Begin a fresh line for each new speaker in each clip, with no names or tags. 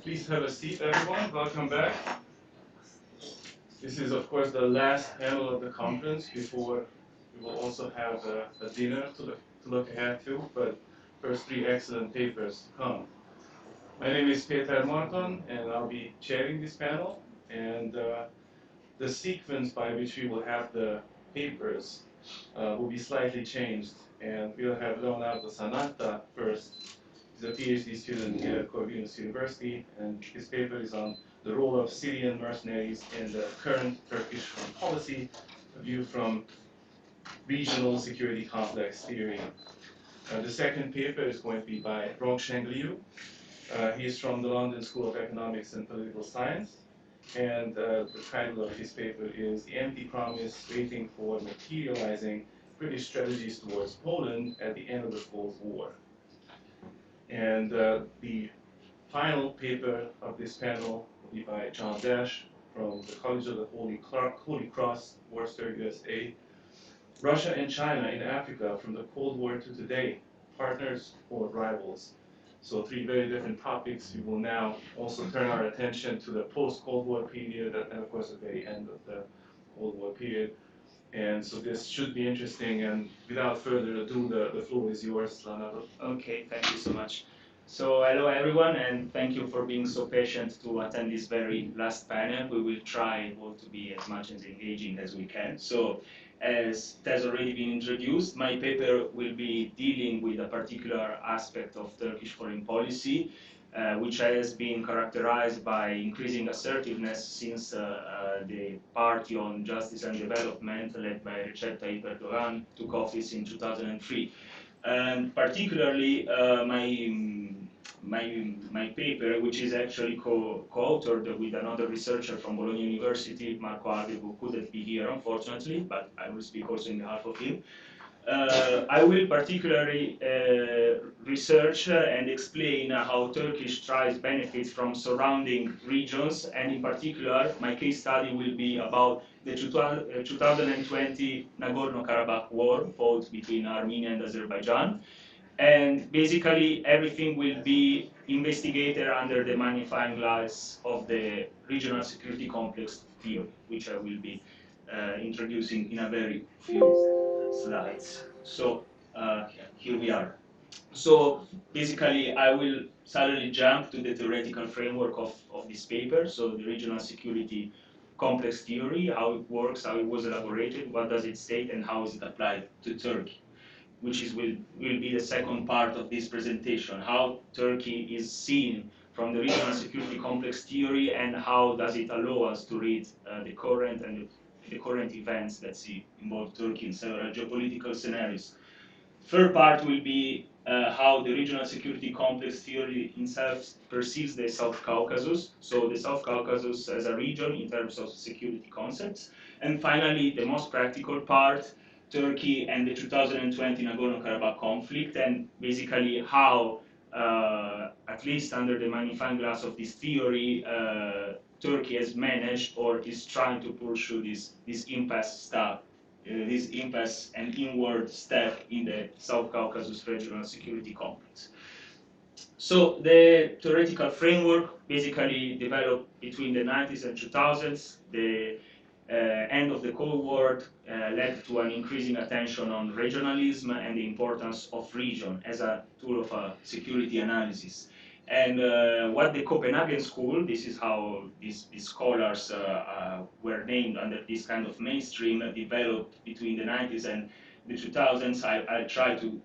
Please have a seat, everyone. Welcome back. This is, of course, the last panel of the conference before we will also have a dinner to look ahead to, but first three excellent papers to come. My name is Péter Marton, and I'll be chairing this panel. And the sequence by which we will have the papers will be slightly changed. And we'll have Leonardo ZANATTA first. He's a PhD student here at Corvinus University, and his paper is on the role of Syrian mercenaries in the current Turkish foreign policy, a view from regional security complex theory. The second paper is going to be by Rongsheng. He is from the London School of Economics and Political Science, and the title of his paper is The Empty Promise Waiting for Materializing British Strategies Towards Poland at the End of the Cold War. And the final paper of this panel will be by John DASHE from the College of the Holy Cross, Worcester, USA. Russia and China in Africa from the Cold War to today, partners or rivals. So three very different topics. We will now also turn our attention to the post-Cold War period and of course the very end of the Cold War period. And so this should be interesting, and without further ado, the floor is yours, Leonardo.
Okay, thank you so much. So hello everyone, and thank you for being so patient to attend this very last panel. We will try to be as much as engaging as we can. So as it has already been introduced, my paper will be dealing with a particular aspect of Turkish foreign policy, which has been characterized by increasing assertiveness since the Party on Justice and Development, led by Recep Tayyip Erdogan, took office in 2003. And particularly my paper, which is actually co-authored with another researcher from Bologna University, Marco Alvi, who couldn't be here unfortunately, but I will speak also in behalf of him. I will particularly research and explain how Turkish tribes benefit from surrounding regions, and in particular, my case study will be about the 2020 Nagorno-Karabakh war fought between Armenia and Azerbaijan. And basically, everything will be investigated under the magnifying glass of the regional security complex theory, which I will be introducing in a very few slides. So here we are. So basically, I will suddenly jump to the theoretical framework of this paper. So the regional security complex theory, how it works, how it was elaborated, what does it state, and how is it applied to Turkey, which will be the second part of this presentation, how Turkey is seen from the regional security complex theory and how does it allow us to read the current and the current events that involve Turkey in several geopolitical scenarios. Third part will be how the regional security complex theory itself perceives the South Caucasus, so the South Caucasus as a region in terms of security concepts. And finally, the most practical part, Turkey and the 2020 Nagorno-Karabakh conflict, and basically how, at least under the magnifying glass of this theory, Turkey has managed or is trying to pursue this impasse and inward step in the South Caucasus regional security complex. So the theoretical framework basically developed between the 90s and 2000s. The end of the Cold War led to an increasing attention on regionalism and the importance of region as a tool of security analysis. And what the Copenhagen School, this is how these scholars were named under this kind of mainstream, developed between the 90s and the 2000s. I try to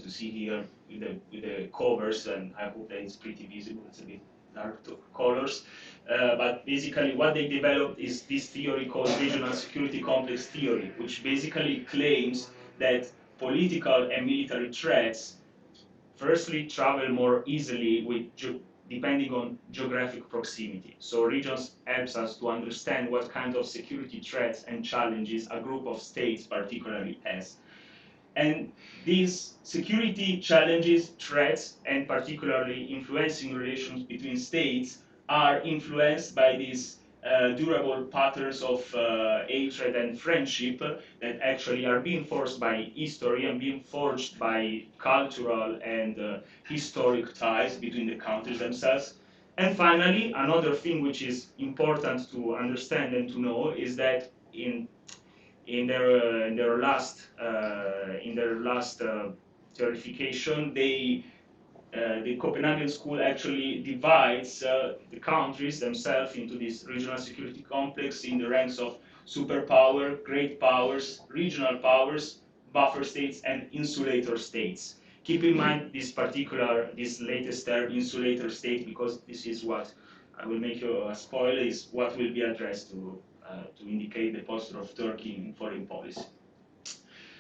see here with the covers, and I hope that it's pretty visible. It's a bit dark colors. But basically what they developed is this theory called regional security complex theory, which basically claims that political and military threats firstly travel more easily depending on geographic proximity. So regions helps us to understand what kind of security threats and challenges a group of states particularly has. And these security challenges, threats, and particularly influencing relations between states are influenced by these durable patterns of hatred and friendship that actually are being forced by history and being forged by cultural and historic ties between the countries themselves. And finally, another thing which is important to understand and to know is that in their last clarification, the Copenhagen School actually divides the countries themselves into this regional security complex in the ranks of superpower, great powers, regional powers, buffer states, and insulator states. Keep in mind this latest term, insulator state, because this is what I will make you a spoiler, is what will be addressed to indicate the posture of Turkey in foreign policy.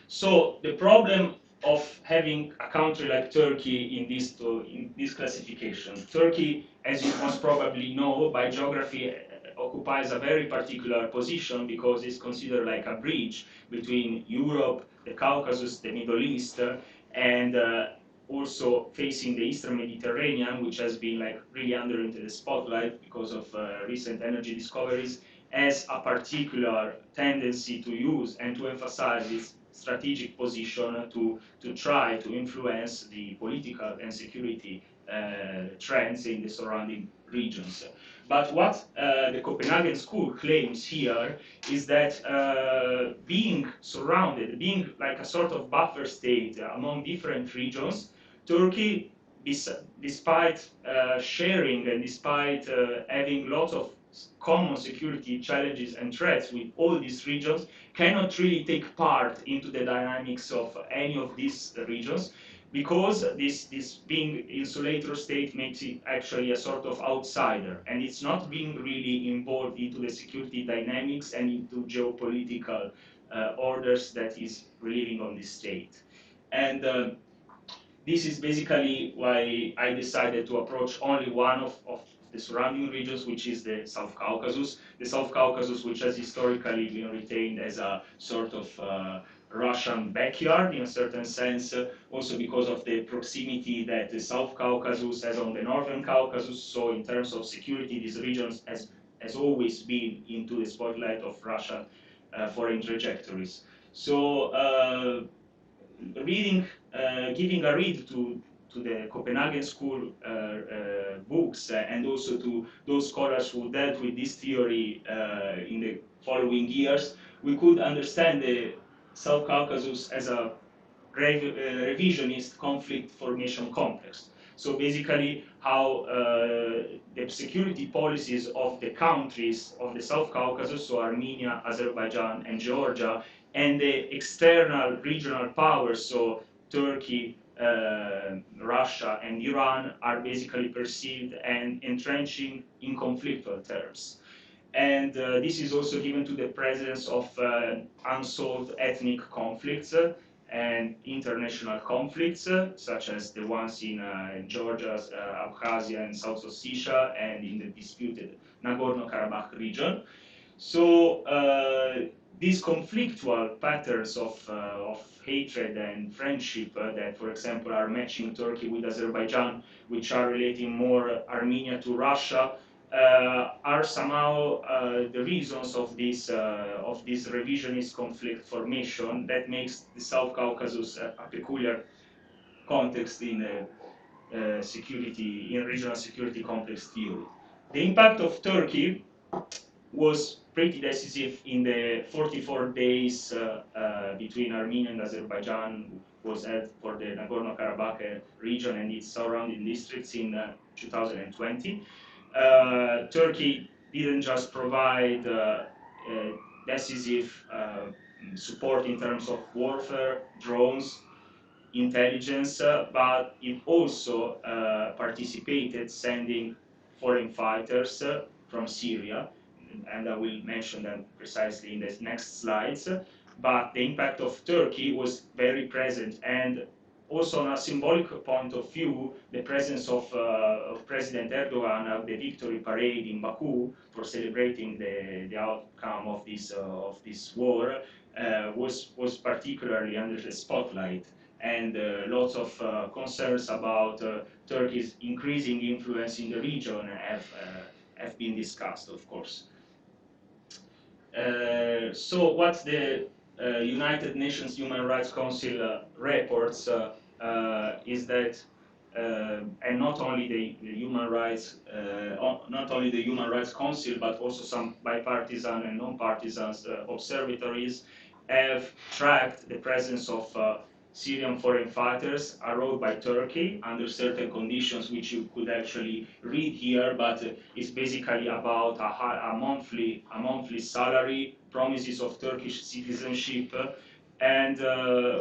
So the problem of having a country like Turkey in this classification. Turkey, as you most probably know, by geography occupies a very particular position because it's considered like a bridge between Europe, the Caucasus, the Middle East, and also facing the Eastern Mediterranean, which has been like really under into the spotlight because of recent energy discoveries, has a particular tendency to use and to emphasize its strategic position to try to influence the political and security trends in the surrounding regions. But what the Copenhagen School claims here is that being surrounded, being like a sort of buffer state among different regions, Turkey, despite sharing and despite having lots of common security challenges and threats with all these regions, cannot really take part into the dynamics of any of these regions, because this being insulator state makes it actually a sort of outsider, and it's not being really involved into the security dynamics and into geopolitical orders that is relieving on this state. And this is basically why I decided to approach only one of the surrounding regions, which is the South Caucasus. The South Caucasus, which has historically been retained as a sort of Russian backyard in a certain sense, also because of the proximity that the South Caucasus has on the Northern Caucasus. So in terms of security, this region has always been into the spotlight of Russian foreign trajectories. So giving a read to the Copenhagen School books and also to those scholars who dealt with this theory in the following years, we could understand the South Caucasus as a revisionist conflict formation context. So basically how the security policies of the countries of the South Caucasus, so Armenia, Azerbaijan, and Georgia, and the external regional powers, so Turkey, Russia, and Iran, are basically perceived and entrenching in conflictual terms. And this is also given to the presence of unsolved ethnic conflicts and international conflicts, such as the ones in Georgia, Abkhazia, and South Ossetia, and in the disputed Nagorno-Karabakh region. So these conflictual patterns of hatred and friendship that, for example, are matching Turkey with Azerbaijan, which are relating more Armenia to Russia, are somehow the reasons of this revisionist conflict formation that makes the South Caucasus a peculiar context in regional security complex theory. The impact of Turkey was pretty decisive in the 44 days between Armenia and Azerbaijan was held for the Nagorno-Karabakh region and its surrounding districts in 2020. Turkey didn't just provide decisive support in terms of warfare, drones, intelligence, but it also participated sending foreign fighters from Syria, and I will mention them precisely in the next slides. But the impact of Turkey was very present, and also on a symbolic point of view, the presence of President Erdogan at the victory parade in Baku for celebrating the outcome of this war was particularly under the spotlight, and lots of concerns about Turkey's increasing influence in the region have been discussed, of course. So what the United Nations Human Rights Council reports is that and not only the human rights, not only the Human Rights Council, but also some bipartisan and non-partisan observatories have tracked the presence of Syrian foreign fighters enrolled by Turkey under certain conditions, which you could actually read here. But it's basically about a monthly salary, promises of Turkish citizenship. And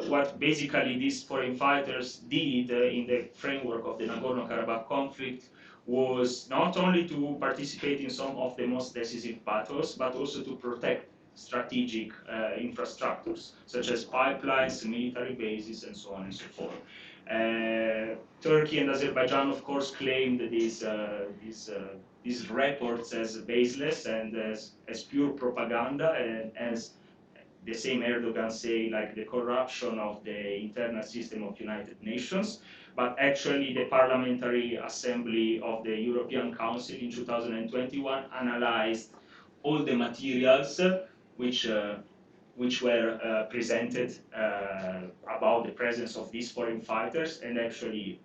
what basically these foreign fighters did in the framework of the Nagorno-Karabakh conflict was not only to participate in some of the most decisive battles, but also to protect strategic infrastructures, such as pipelines, military bases, and so on and so forth. Turkey and Azerbaijan, of course, claimed these reports as baseless and as pure propaganda, and as the same Erdogan say, like the corruption of the internal system of United Nations. But actually, the Parliamentary Assembly of the European Council in 2021 analyzed all the materials which were presented about the presence of these foreign fighters, and actually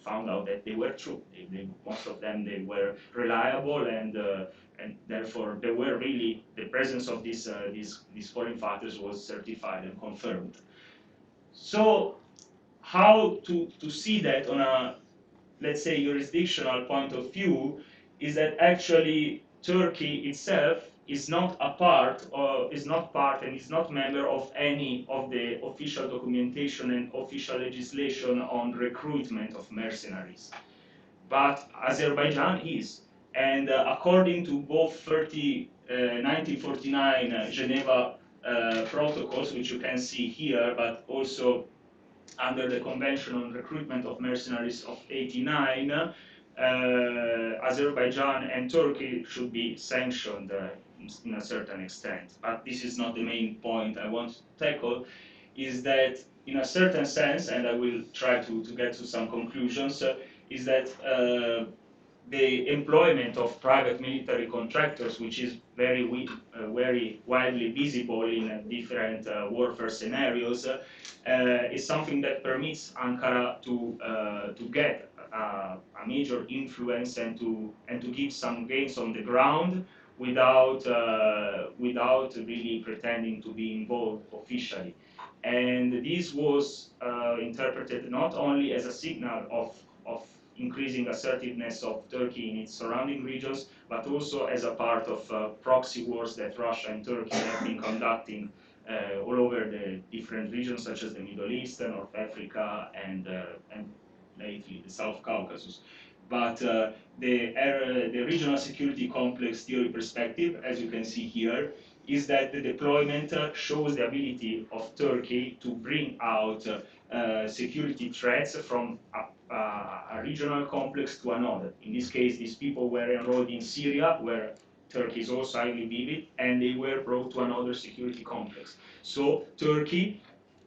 found out that they were true. Most of them, they were reliable, and therefore they were really, the presence of these foreign fighters was certified and confirmed. So how to see that on a, let's say, jurisdictional point of view, is that actually Turkey itself is not a part, or is not part and is not member of any of the official documentation and official legislation on recruitment of mercenaries. But Azerbaijan is. And according to both 1949 Geneva protocols, which you can see here, but also under the Convention on Recruitment of Mercenaries of '89, Azerbaijan and Turkey should be sanctioned in a certain extent. But this is not the main point I want to tackle, is that in a certain sense, and I will try to get to some conclusions, is that the employment of private military contractors, which is very widely visible in different warfare scenarios, is something that permits Ankara to get a major influence and to give some gains on the ground without really pretending to be involved officially. And this was interpreted not only as a signal of increasing assertiveness of Turkey in its surrounding regions, but also as a part of proxy wars that Russia and Turkey have been conducting all over the different regions, such as the Middle East, North Africa, and lately the South Caucasus. But the regional security complex theory perspective, as you can see here, is that the deployment shows the ability of Turkey to bring out security threats from a regional complex to another. In this case, these people were enrolled in Syria, where Turkey is also highly vivid, and they were brought to another security complex. So Turkey,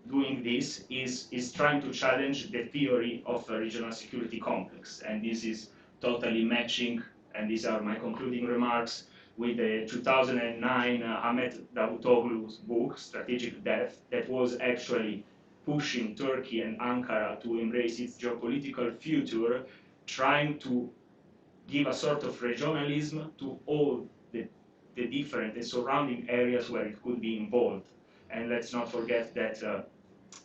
doing this, is trying to challenge the theory of a regional security complex. And this is totally matching, and these are my concluding remarks, with the 2009 Ahmet Davutoglu's book, Strategic Depth, that was actually pushing Turkey and Ankara to embrace its geopolitical future, trying to give a sort of regionalism to all the different and surrounding areas where it could be involved. And let's not forget that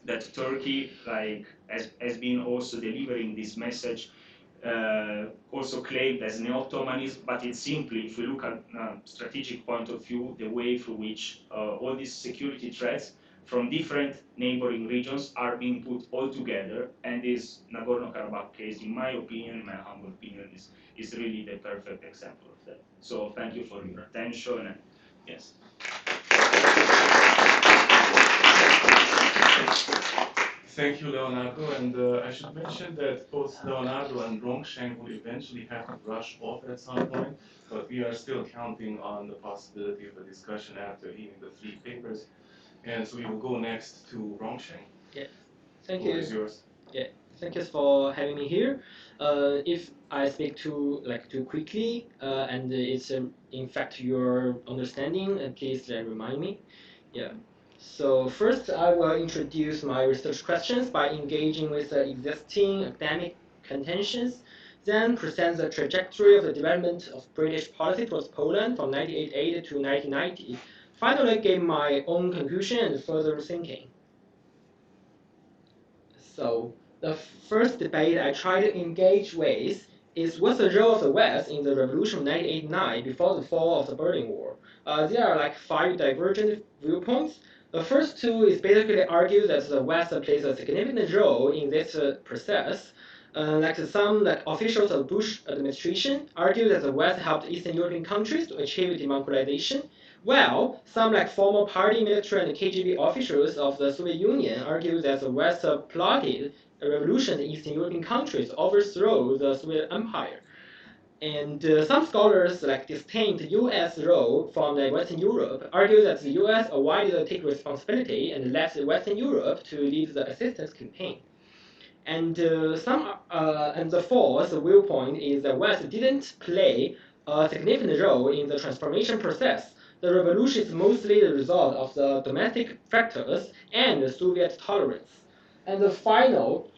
that Turkey, like, has been also delivering this message, also claimed as neo-Ottomanism, but it's simply, if we look at strategic point of view, the way through which all these security threats from different neighboring regions are being put all together, and this Nagorno-Karabakh case, in my opinion, in my humble opinion, is really the perfect example of that. So thank you for your attention, and yes.
Thank you, Leonardo, and I should mention that both Leonardo and Rongsheng will eventually have to rush off at some point, but we are still counting on the possibility of a discussion after hearing the 3 papers. And so we will go next to Rongsheng.
Yeah, thank
The floor
you.
is yours.
Yeah, thank you for having me here. If I speak too quickly, and it's in fact your understanding, please remind me. Yeah. So first, I will introduce my research questions by engaging with existing academic contentions, then presents the trajectory of the development of British policy towards Poland from 1988 to 1990. Finally, gave my own conclusion and further thinking. So, the first debate I try to engage with is what's the role of the West in the revolution of 1989 before the fall of the Berlin Wall. There are like 5 divergent viewpoints. The first 2 is basically argue that the West plays a significant role in this process. Like some officials of the Bush administration argue that the West helped Eastern European countries to achieve democratization. Well, some former party military and KGB officials of the Soviet Union argue that the West plotted a revolution in Eastern European countries to overthrow the Soviet Empire. And some scholars distinct U.S. role from Western Europe argue that the U.S. avoided to take responsibility and left Western Europe to lead the assistance campaign. And the fourth viewpoint is that West didn't play a significant role in the transformation process. The revolution is mostly the result of the domestic factors and the Soviet tolerance. And the final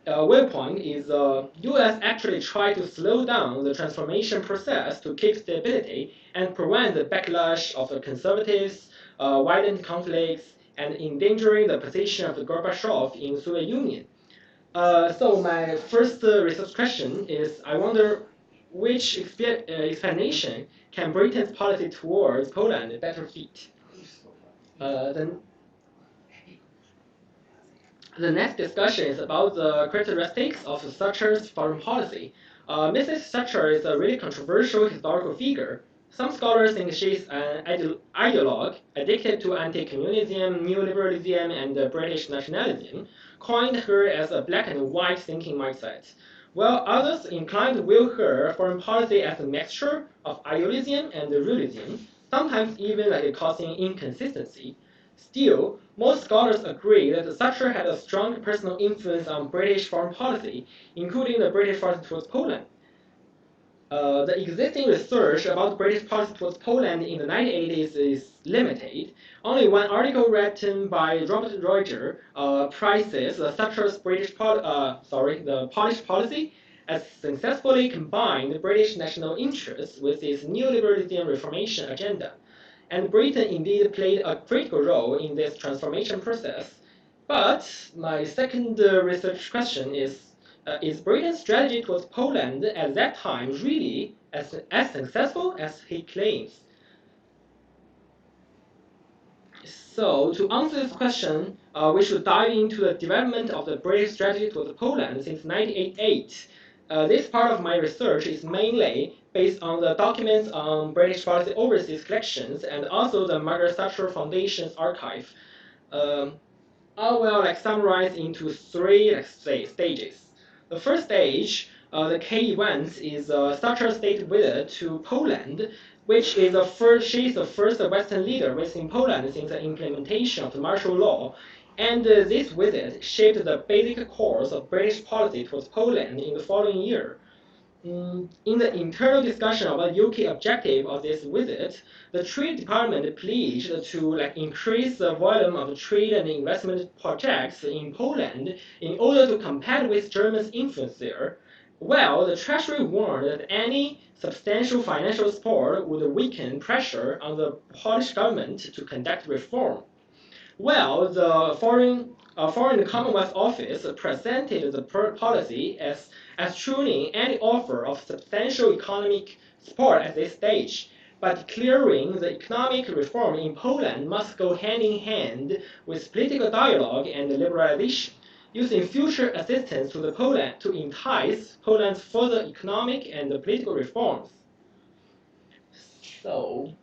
viewpoint is the U.S. actually tried to slow down the transformation process to keep stability and prevent the backlash of the conservatives, violent conflicts, and endangering the position of the Gorbachev in the Soviet Union. So my first research question is, I wonder which explanation can Britain's policy towards Poland better fit? Then the next discussion is about the characteristics of Thatcher's foreign policy. Mrs. Thatcher is a really controversial historical figure. Some scholars think she's an ideologue addicted to anti-communism, neoliberalism, and British nationalism, coined her as a black and white thinking mindset, while others inclined to view her foreign policy as a mixture of idealism and realism, sometimes even causing inconsistency. Still, most scholars agree that Thatcher had a strong personal influence on British foreign policy, including the British policy towards Poland. The existing research about British policy towards Poland in the 1980s is limited. Only one article written by Robert Roger prices Thatcher's the Polish policy as successfully combined British national interests with its neoliberalism reformation agenda. And Britain indeed played a critical role in this transformation process. But my second research question is Britain's strategy towards Poland at that time really as successful as he claims? So to answer this question, we should dive into the development of the British strategy towards Poland since 1988. This part of my research is mainly based on the documents on British policy overseas collections and also the Margaret Thatcher Foundation's archive. I will summarize into 3 stages. The first stage, the key events, is Thatcher's state visit to Poland, which is she's the first Western leader visiting Poland since the implementation of the martial law. And this visit shaped the basic course of British policy towards Poland in the following year. In the internal discussion about the UK objective of this visit, the Trade Department pledged to increase the volume of trade and investment projects in Poland in order to compete with Germany's influence there. Well, the Treasury warned that any substantial financial support would weaken pressure on the Polish government to conduct reform. Well, the Foreign Commonwealth Office presented the policy as eschewing any offer of substantial economic support at this stage, but declaring the economic reform in Poland must go hand in hand with political dialogue and liberalization, using future assistance to Poland to entice Poland's further economic and political reforms. So,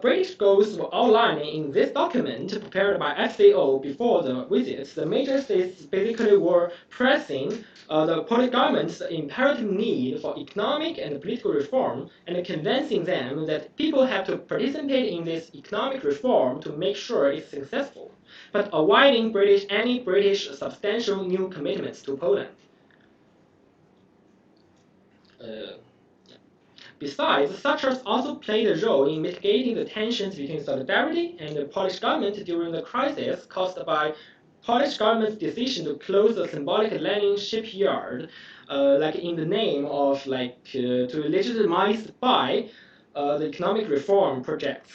British goals were outlined in this document prepared by FCO before the visit. The major states basically were pressing the Polish government's imperative need for economic and political reform and convincing them that people have to participate in this economic reform to make sure it's successful, but avoiding any British substantial new commitments to Poland. Besides, Thatcher also played a role in mitigating the tensions between Solidarity and the Polish government during the crisis caused by Polish government's decision to close the symbolic Lenin shipyard, like in the name of to legitimize by the economic reform projects.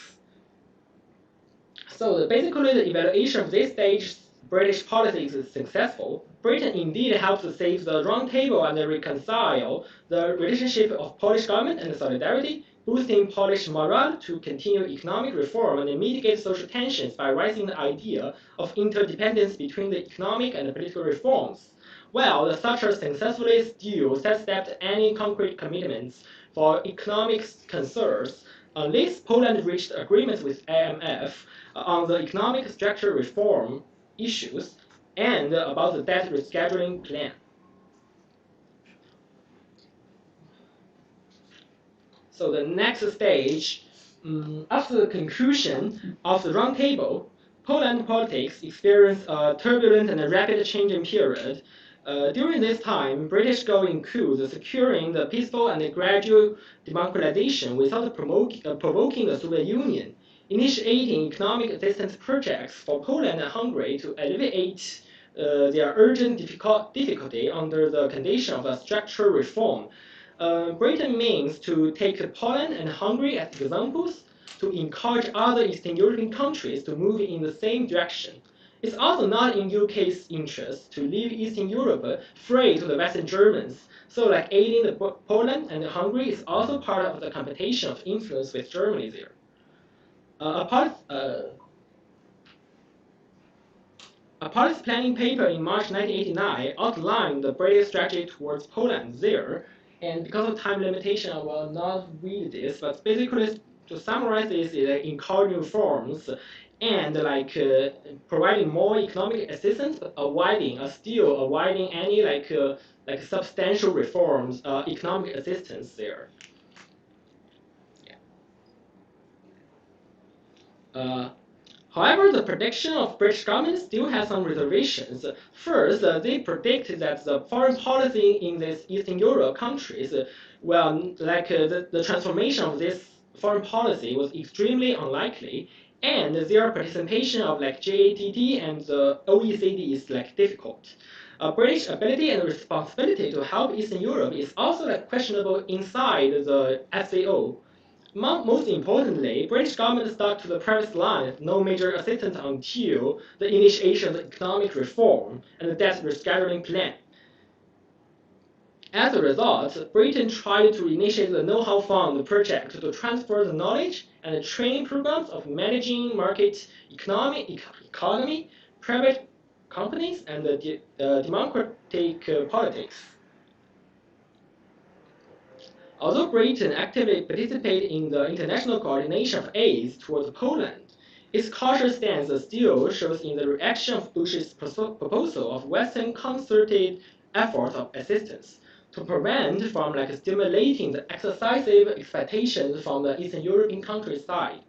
So basically, the evaluation of this stage British politics is successful. Britain indeed helped to save the round table and reconcile the relationship of Polish government and solidarity, boosting Polish morale to continue economic reform and mitigate social tensions by raising the idea of interdependence between the economic and political reforms. While the Thatcher successfully still sidestepped any concrete commitments for economic concerns, on this, Poland reached agreements with IMF on the economic structure reform issues and about the debt rescheduling plan. So the next stage, after the conclusion of the roundtable, Poland politics experienced a turbulent and rapid changing period. During this time, British goal includes securing the peaceful and gradual democratization without provoking the Soviet Union, initiating economic assistance projects for Poland and Hungary to alleviate their urgent difficulty under the condition of a structural reform. Britain means to take Poland and Hungary as examples to encourage other Eastern European countries to move in the same direction. It's also not in UK's interest to leave Eastern Europe free to the Western Germans. So aiding Poland and Hungary is also part of the competition of influence with Germany there. A policy planning paper in March 1989 outlined the British strategy towards Poland there. And because of time limitation, I will not read this, but basically to summarize this is encouraging reforms and providing more economic assistance, but still avoiding any substantial reforms, economic assistance there. Yeah. However, the prediction of British government still has some reservations. First, they predicted that the foreign policy in these Eastern Europe countries, the transformation of this foreign policy was extremely unlikely, and their participation of GATT and the OECD is difficult. British ability and responsibility to help Eastern Europe is also questionable inside the SAO. Most importantly, British government stuck to the previous line of no major assistance until the initiation of the economic reform and the debt rescheduling plan. As a result, Britain tried to initiate the Know-how Fund project to transfer the knowledge and the training programs of managing market economy, private companies, and democratic politics. Although Britain actively participated in the international coordination of aid towards Poland, its cautious stance still shows in the reaction of Bush's proposal of Western concerted efforts of assistance to prevent from stimulating the excessive expectations from the Eastern European countries' side.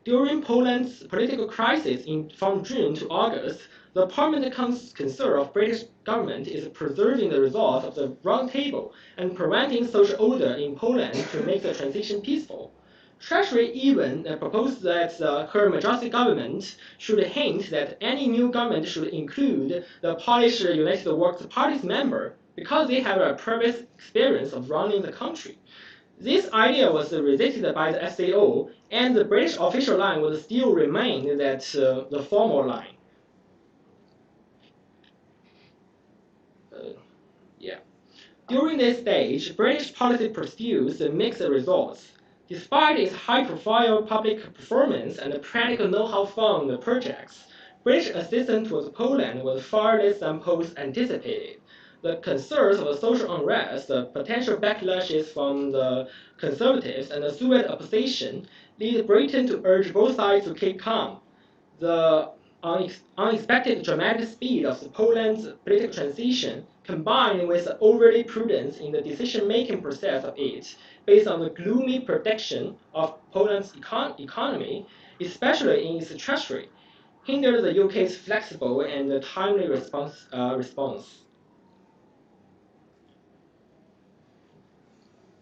During Poland's political crisis from June to August, the permanent concern of British government is preserving the results of the Round Table and preventing social order in Poland to make the transition peaceful. Treasury even proposed that her majority government should hint that any new government should include the Polish United Workers' Party's member because they have a previous experience of running the country. This idea was resisted by the SAO, and the British official line would still remain that the formal line. During this stage, British policy pursues mixed results. Despite its high-profile public performance and practical know-how fund projects, British assistance towards Poland was far less than Poles anticipated. The concerns of social unrest, the potential backlashes from the conservatives, and the Soviet opposition lead Britain to urge both sides to keep calm. The unexpected dramatic speed of Poland's political transition, combined with the overly prudence in the decision-making process of it, based on the gloomy prediction of Poland's economy, especially in its treasury, hindered the UK's flexible and timely response.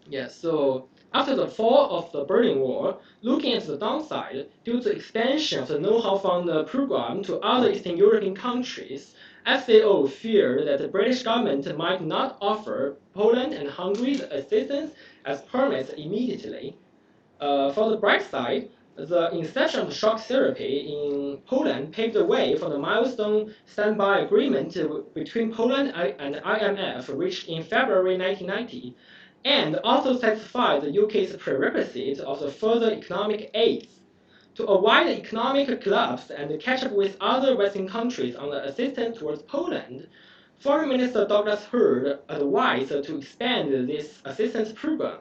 Yeah, so after the fall of the Berlin Wall, looking at the downside, due to expansion of the know-how fund program to other Eastern European countries, FCO feared that the British government might not offer Poland and Hungary the assistance as promised immediately. For the bright side, the inception of shock therapy in Poland paved the way for the milestone standby agreement between Poland and IMF reached in February 1990, and also satisfied the UK's prerequisite of the further economic aids. To avoid economic collapse and catch up with other Western countries on the assistance towards Poland, Foreign Minister Douglas Hurd advised to expand this assistance program,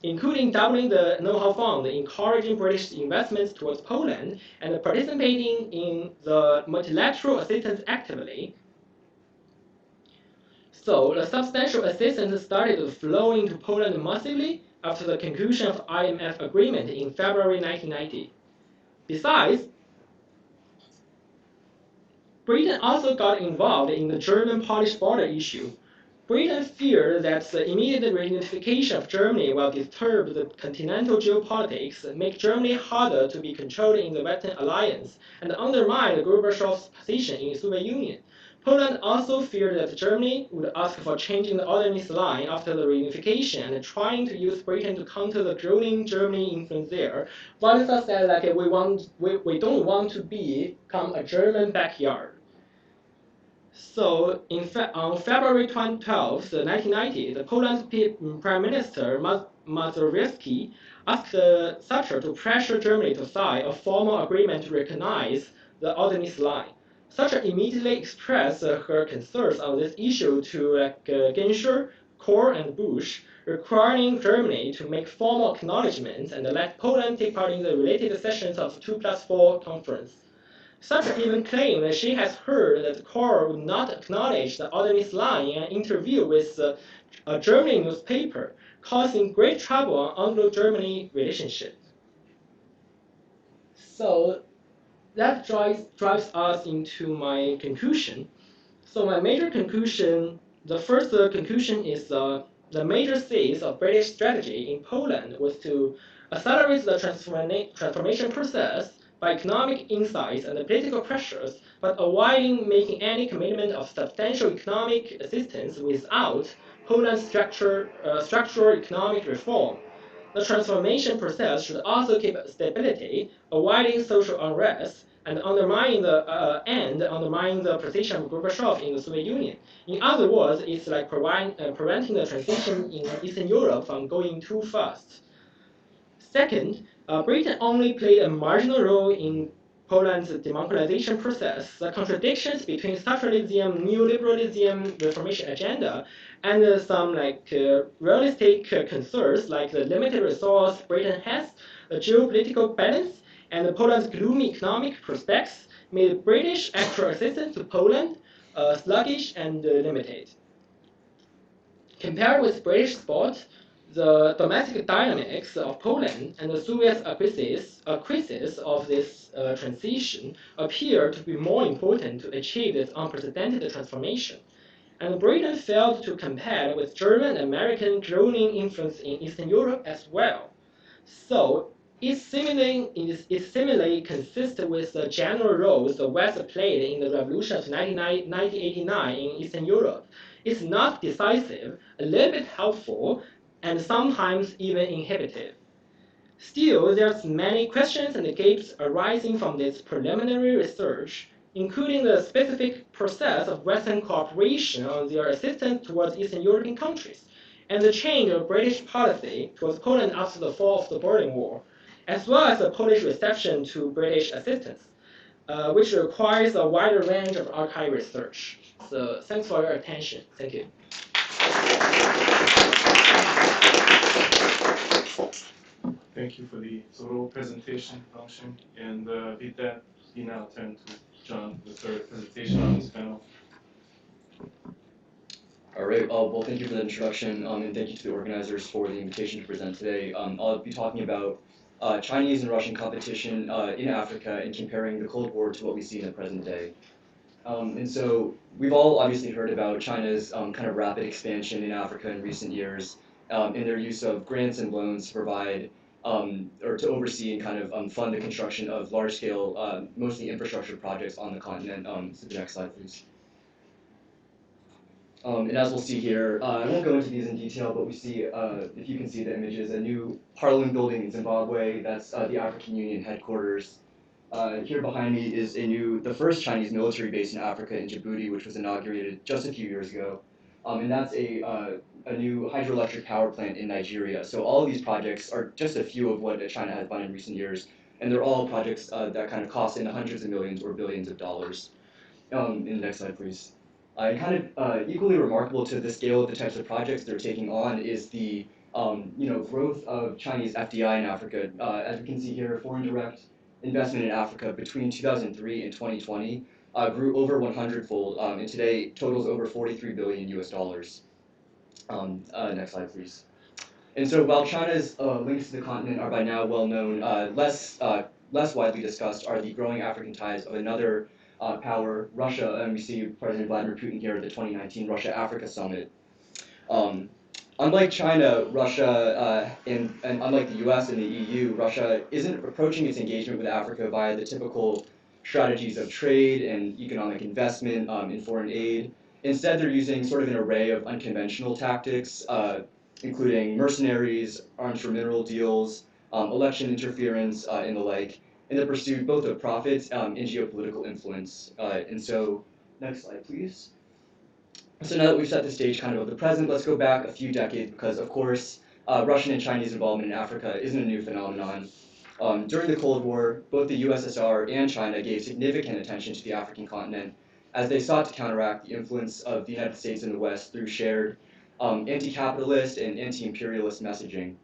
including doubling the know-how fund, encouraging British investments towards Poland, and participating in the multilateral assistance actively. So the substantial assistance started flowing to Poland massively after the conclusion of IMF agreement in February 1990. Besides, Britain also got involved in the German-Polish border issue. Britain feared that the immediate reunification of Germany will disturb the continental geopolitics, make Germany harder to be controlled in the Western Alliance, and undermine Gorbachev's position in the Soviet Union. Poland also feared that Germany would ask for changing the Ordnance line after the reunification and trying to use Britain to counter the growing Germany influence there. Walesa said, like, we don't want to become a German backyard. So, on February 12, 1990, the Poland's Prime Minister Mazowiecki asked Thatcher to pressure Germany to sign a formal agreement to recognize the Ordnance line. Thatcher immediately expressed her concerns on this issue to Genscher, Kohl, and Bush, requiring Germany to make formal acknowledgments and let Poland take part in the related sessions of the 2+4 conference. Thatcher even claimed that she has heard that Kohl would not acknowledge the Ordnance line in an interview with a German newspaper, causing great trouble on Anglo-Germany relationship. So that drives us into my conclusion. So my major conclusion, the first conclusion is the major thesis of British strategy in Poland was to accelerate the transformation process by economic insights and political pressures, but avoiding making any commitment of substantial economic assistance without Poland's structural economic reform. The transformation process should also keep stability, avoiding social unrest, and undermining the position of Gorbachev in the Soviet Union. In other words, it's like preventing the transition in Eastern Europe from going too fast. Second, Britain only played a marginal role in Poland's democratization process. The contradictions between socialism, neoliberalism, reformation agenda, and some realistic concerns like the limited resource Britain has, the geopolitical balance, and Poland's gloomy economic prospects made British actual assistance to Poland sluggish and limited. Compared with British support, the domestic dynamics of Poland and the Soviet acquiescence of this transition appear to be more important to achieve this unprecedented transformation. And Britain failed to compare with German and American growing influence in Eastern Europe as well. So it similarly consists with the general roles the West played in the revolution of 1989 in Eastern Europe. It's not decisive, a little bit helpful, and sometimes even inhibitive. Still, there's many questions and gaps arising from this preliminary research, including the specific process of Western cooperation on their assistance towards Eastern European countries, and the change of British policy towards Poland after the fall of the Berlin Wall, as well as the Polish reception to British assistance, which requires a wider range of archive research. So thanks for your attention. Thank you.
Thank you for the thorough presentation, Rongsheng. And with that, we now turn to John, the third presentation on this panel.
All right, well, thank you for the introduction, and thank you to the organizers for the invitation to present today. I'll be talking about Chinese and Russian competition in Africa and comparing the Cold War to what we see in the present day. And so we've all obviously heard about China's kind of rapid expansion in Africa in recent years, in their use of grants and loans to provide or to oversee and kind of fund the construction of large-scale, mostly infrastructure projects on the continent. So the next slide, please. And as we'll see here, I won't go into these in detail, but we see, if you can see the images, a new Parliament building in Zimbabwe. That's the African Union headquarters. Here behind me is the first Chinese military base in Africa in Djibouti, which was inaugurated just a few years ago. And that's a new hydroelectric power plant in Nigeria. So all of these projects are just a few of what China has done in recent years, and they're all projects that kind of cost in the hundreds of millions or billions of dollars. In the next slide, please. Kind of equally remarkable to the scale of the types of projects they're taking on is the growth of Chinese FDI in Africa. As we can see here, foreign direct investment in Africa between 2003 and 2020 grew over 100-fold, and today totals over 43 billion US dollars. Next slide, please. And so while China's links to the continent are by now well known, less widely discussed are the growing African ties of another power, Russia, and we see President Vladimir Putin here at the 2019 Russia-Africa Summit. Unlike China, Russia, and unlike the US and the EU, Russia isn't approaching its engagement with Africa via the typical strategies of trade and economic investment in foreign aid. Instead, they're using sort of an array of unconventional tactics, including mercenaries, arms for mineral deals, election interference, and the like, in the pursuit both of profits and geopolitical influence. And so, next slide, please. So now that we've set the stage kind of the present, let's go back a few decades because, of course, Russian and Chinese involvement in Africa isn't a new phenomenon. During the Cold War, both the USSR and China gave significant attention to the African continent as they sought to counteract the influence of the United States in the West through shared anti-capitalist and anti-imperialist messaging.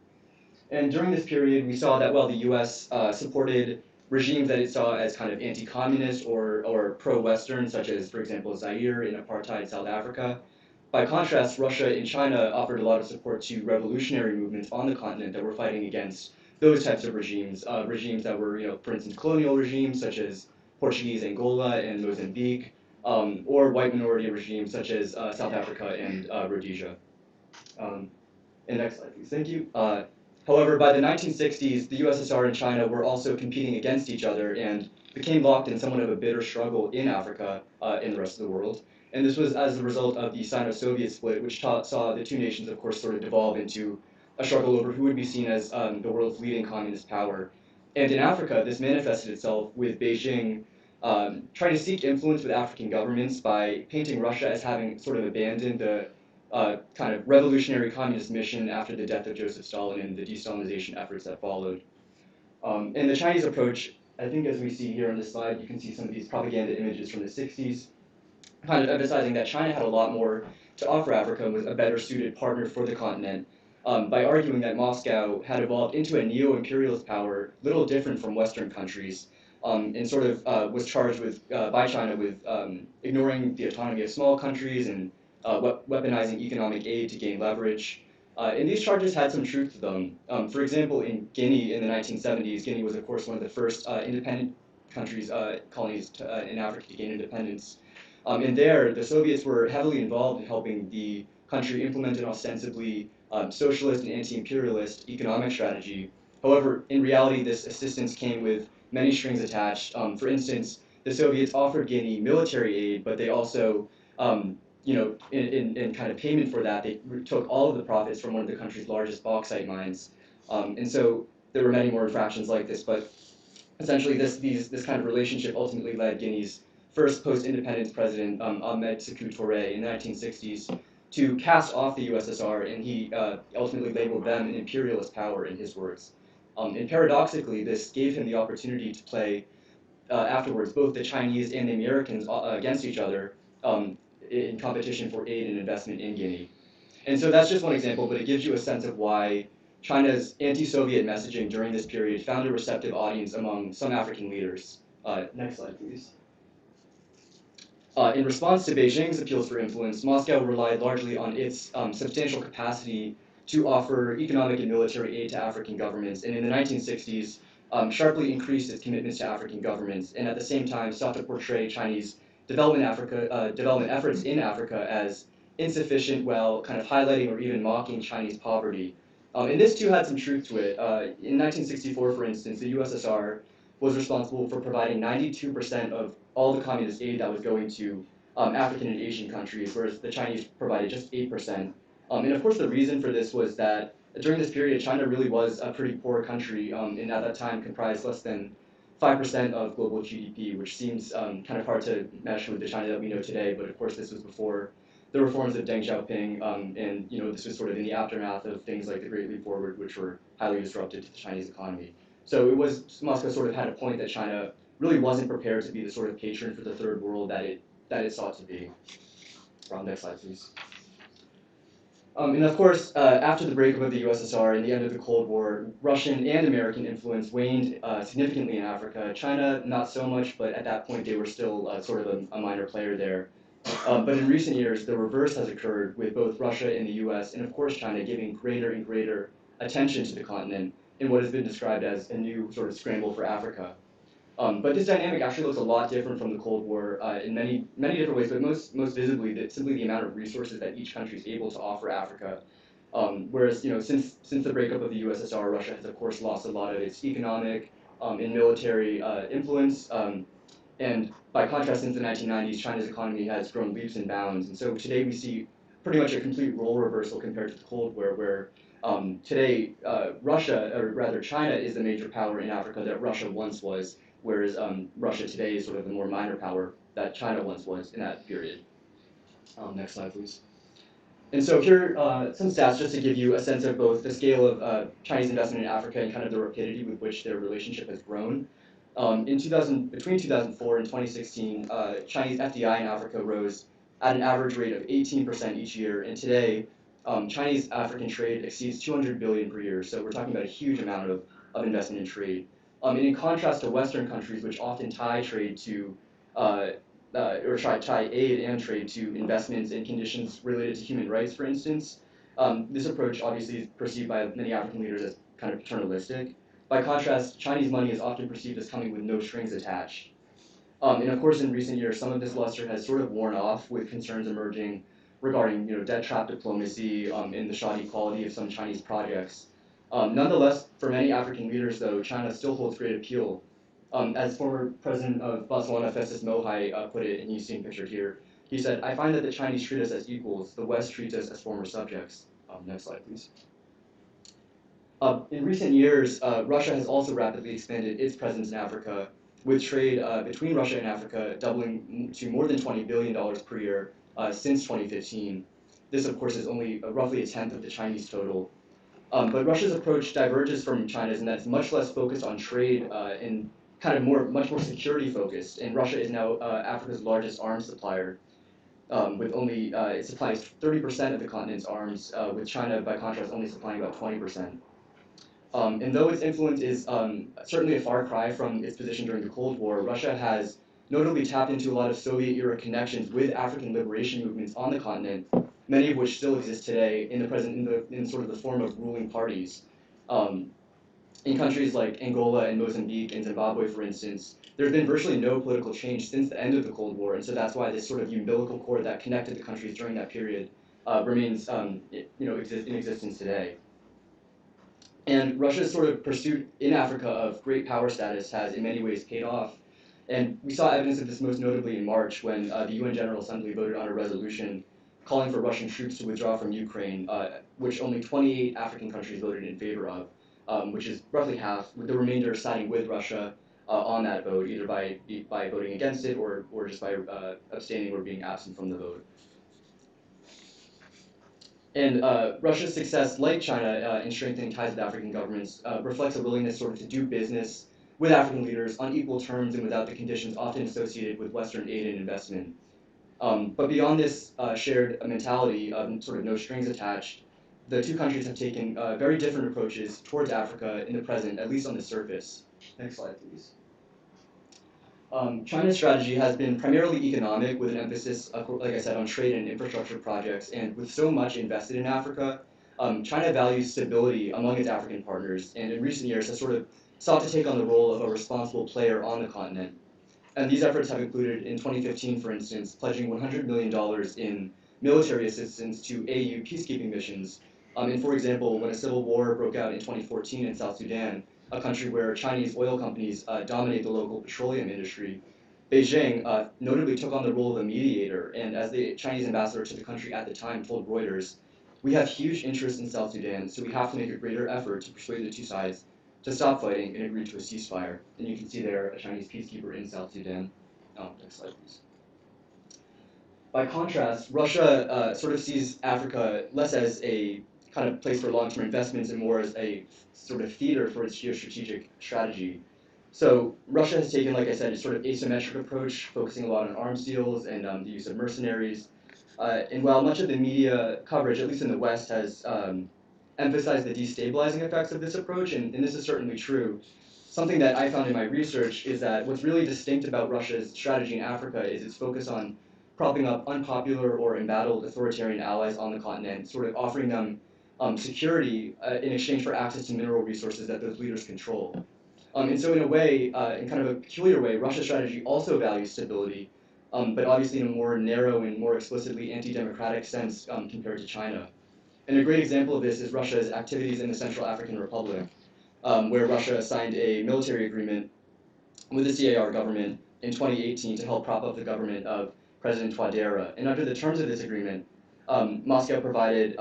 And during this period, we saw that while the US supported regimes that it saw as kind of anti-communist or pro-Western, such as, for example, Zaire in apartheid South Africa. By contrast, Russia and China offered a lot of support to revolutionary movements on the continent that were fighting against those types of regimes, regimes that were, for instance, colonial regimes such as Portuguese Angola and Mozambique, or white minority regimes such as South Africa and Rhodesia. And next slide, please. Thank you. However, by the 1960s, the USSR and China were also competing against each other and became locked in somewhat of a bitter struggle in Africa and the rest of the world. And this was as a result of the Sino-Soviet split, which saw the two nations, of course, sort of devolve into a struggle over who would be seen as the world's leading communist power. And in Africa, this manifested itself with Beijing trying to seek influence with African governments by painting Russia as having sort of abandoned the kind of revolutionary communist mission after the death of Joseph Stalin and the de-Stalinization efforts that followed. And the Chinese approach, I think as we see here on this slide, you can see some of these propaganda images from the 60s, kind of emphasizing that China had a lot more to offer Africa and was a better suited partner for the continent, by arguing that Moscow had evolved into a neo-imperialist power, little different from Western countries, and sort of was charged with, by China with ignoring the autonomy of small countries and weaponizing economic aid to gain leverage. And these charges had some truth to them. For example, in Guinea in the 1970s, Guinea was, of course, one of the first independent countries, colonies in Africa to gain independence. And there, the Soviets were heavily involved in helping the country implement an ostensibly socialist and anti-imperialist economic strategy. However, in reality, this assistance came with many strings attached. For instance, the Soviets offered Guinea military aid, but they also in kind of payment for that, they took all of the profits from one of the country's largest bauxite mines. And so there were many more infractions like this, but essentially this kind of relationship ultimately led Guinea's first post-independence president, Ahmed Sékou Touré, in the 1960s, to cast off the USSR, and he ultimately labeled them an imperialist power, in his words. And paradoxically, this gave him the opportunity to play, afterwards, both the Chinese and the Americans against each other, in competition for aid and investment in Guinea. And so that's just one example, but it gives you a sense of why China's anti-Soviet messaging during this period found a receptive audience among some African leaders. Next slide, please. In response to Beijing's appeals for influence, Moscow relied largely on its substantial capacity to offer economic and military aid to African governments, and in the 1960s, sharply increased its commitments to African governments, and at the same time sought to portray Chinese development efforts in Africa as insufficient while kind of highlighting or even mocking Chinese poverty. And this too had some truth to it. In 1964, for instance, the USSR was responsible for providing 92% of all the communist aid that was going to African and Asian countries, whereas the Chinese provided just 8%. And of course, the reason for this was that during this period, China really was a pretty poor country, and at that time comprised less than 5% of global GDP, which seems kind of hard to mesh with the China that we know today. But of course, this was before the reforms of Deng Xiaoping, and this was sort of in the aftermath of things like the Great Leap Forward, which were highly disruptive to the Chinese economy. So it was Moscow sort of had a point that China really wasn't prepared to be the sort of patron for the third world that it sought to be. Next slide, please. And of course, after the breakup of the USSR and the end of the Cold War, Russian and American influence waned significantly in Africa. China, not so much, but at that point they were still sort of a minor player there. But in recent years, the reverse has occurred with both Russia and the US, and of course China giving greater and greater attention to the continent in what has been described as a new sort of scramble for Africa. But this dynamic actually looks a lot different from the Cold War in many different ways, but most visibly simply the amount of resources that each country is able to offer Africa. Whereas since the breakup of the USSR, Russia has of course lost a lot of its economic and military influence. And by contrast, since the 1990s, China's economy has grown leaps and bounds. And so today we see pretty much a complete role reversal compared to the Cold War, where today Russia, or rather China, is the major power in Africa that Russia once was, whereas Russia today is sort of the more minor power that China once was in that period. Next slide, please. And so here some stats just to give you a sense of both the scale of Chinese investment in Africa and kind of the rapidity with which their relationship has grown. Between 2004 and 2016, Chinese FDI in Africa rose at an average rate of 18% each year, and today Chinese African trade exceeds 200 billion per year. So we're talking about a huge amount of investment in trade. And in contrast to Western countries, which often tie trade to or tie aid and trade to investments and conditions related to human rights, for instance, this approach obviously is perceived by many African leaders as kind of paternalistic. By contrast, Chinese money is often perceived as coming with no strings attached. And of course, in recent years, some of this luster has sort of worn off, with concerns emerging regarding debt trap diplomacy and the shoddy quality of some Chinese projects. Nonetheless, for many African leaders, though, China still holds great appeal. As former president of Botswana, Festus Mogai, put it, and he's seen pictured here, he said, "I find that the Chinese treat us as equals, the West treats us as former subjects." Next slide, please. In recent years, Russia has also rapidly expanded its presence in Africa, with trade between Russia and Africa doubling to more than $20 billion per year since 2015. This, of course, is only roughly a tenth of the Chinese total. But Russia's approach diverges from China's in that it's much less focused on trade and kind of much more security focused. And Russia is now Africa's largest arms supplier, with only it supplies 30% of the continent's arms, with China, by contrast, only supplying about 20%. And though its influence is certainly a far cry from its position during the Cold War, Russia has notably tapped into a lot of Soviet-era connections with African liberation movements on the continent, many of which still exist today in sort of the form of ruling parties. In countries like Angola and Mozambique and Zimbabwe, for instance, there's been virtually no political change since the end of the Cold War, and so that's why this sort of umbilical cord that connected the countries during that period remains in existence today. And Russia's sort of pursuit in Africa of great power status has in many ways paid off. And we saw evidence of this most notably in March when the UN General Assembly voted on a resolution calling for Russian troops to withdraw from Ukraine, which only 28 African countries voted in favor of, which is roughly half, with the remainder siding with Russia on that vote, either by voting against it or just by abstaining or being absent from the vote. And Russia's success, like China, in strengthening ties with African governments, reflects a willingness sort of to do business with African leaders on equal terms and without the conditions often associated with Western aid and investment. But beyond this shared mentality of sort of no strings attached, the two countries have taken very different approaches towards Africa in the present, at least on the surface. Next slide, please. China's strategy has been primarily economic, with an emphasis, like I said, on trade and infrastructure projects. And with so much invested in Africa, China values stability among its African partners, and in recent years has sort of sought to take on the role of a responsible player on the continent. And these efforts have included, in 2015, for instance, pledging $100 million in military assistance to AU peacekeeping missions. And for example, when a civil war broke out in 2014 in South Sudan, a country where Chinese oil companies dominate the local petroleum industry, Beijing notably took on the role of a mediator, and as the Chinese ambassador to the country at the time told Reuters, "We have huge interest in South Sudan, so we have to make a greater effort to persuade the two sides to stop fighting and agree to a ceasefire." And you can see there a Chinese peacekeeper in South Sudan. Next slide, please. By contrast, Russia sort of sees Africa less as a kind of place for long-term investments and more as a sort of theater for its geostrategic strategy. So Russia has taken, like I said, a sort of asymmetric approach, focusing a lot on arms deals and the use of mercenaries. And while much of the media coverage, at least in the West, has emphasized the destabilizing effects of this approach, and this is certainly true, something that I found in my research is that what's really distinct about Russia's strategy in Africa is its focus on propping up unpopular or embattled authoritarian allies on the continent, sort of offering them security in exchange for access to mineral resources that those leaders control. And so in a way, in kind of a peculiar way, Russia's strategy also values stability, but obviously in a more narrow and more explicitly anti-democratic sense compared to China. And a great example of this is Russia's activities in the Central African Republic, where Russia signed a military agreement with the CAR government in 2018 to help prop up the government of President Touadéra. And under the terms of this agreement, Moscow provided